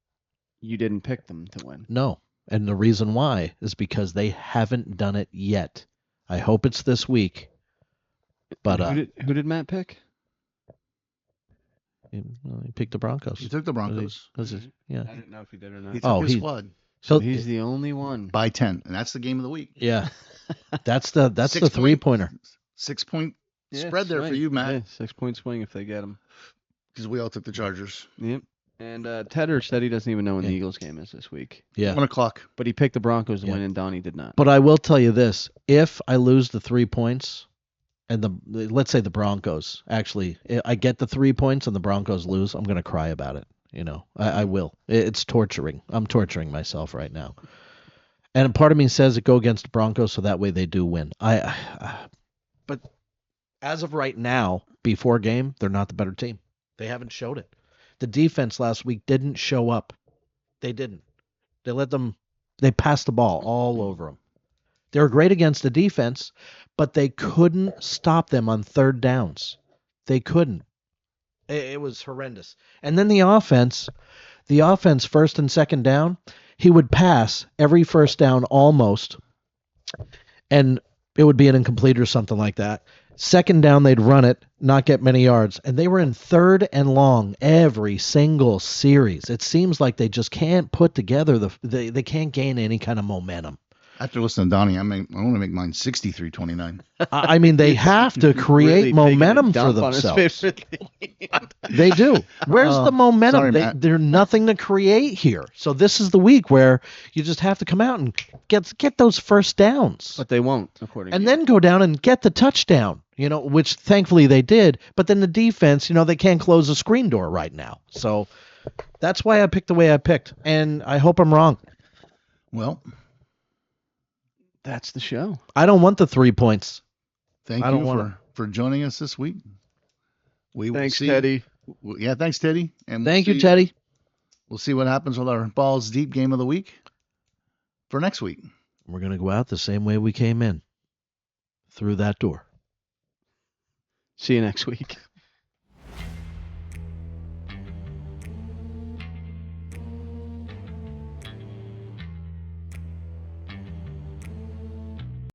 You didn't pick them to win. No. And the reason why is because they haven't done it yet. I hope it's this week. But who did Matt pick? He picked the Broncos. He took the Broncos. Yeah. I didn't know if he did or not. He took his squad So He's the only one. by 10, and that's the game of the week. yeah. That's the 6 3-pointer. 6 point Yeah, spread there for swing. you, Matt, Yeah, 6-point swing if they get him. because we all took the Chargers. Yep. And Tedder said he doesn't even know when the Yeah. Eagles game is this week. Yeah. 1 o'clock. But he picked the Broncos to Yeah. win, and Donnie did not. But I will tell you this: if I lose the 3 points, and let's say the Broncos actually, I get the 3 points and the Broncos lose, I'm going to cry about it. I will. It's torturing. I'm torturing myself right now. And part of me says it go against the Broncos so that way they do win. But as of right now, before game, they're not the better team. They haven't showed it. The defense last week didn't show up. They didn't. They passed the ball all over them. They were great against the defense, but they couldn't stop them on third downs. They couldn't. It was horrendous. And then the offense, first and second down, he would pass every first down almost. And it would be an incomplete or something like that. Second down, they'd run it, not get many yards. And they were in 3rd and long every single series. It seems like they just can't put together they can't gain any kind of momentum. After listening to Donnie, I want to make mine 63-29. I mean, they have to create Really momentum taking a for dump on his themselves. favorite team. They do. Where's Oh, the momentum? sorry, Matt. There's nothing to create here. So this is the week where you just have to come out and get those first downs. But they won't, according And to you. then go down and get the touchdown, which thankfully they did. But then the defense, they can't close the screen door right now. So that's why I picked the way I picked. And I hope I'm wrong. Well, That's the show. I don't want the 3 points. thank I don't you wanna- for joining us this week. We will Thanks, see. Teddy. Yeah, thanks, Teddy. And Thank you, Teddy. We'll see what happens with our Balls Deep game of the week for next week. We're going to go out the same way we came in, through that door. See you next week.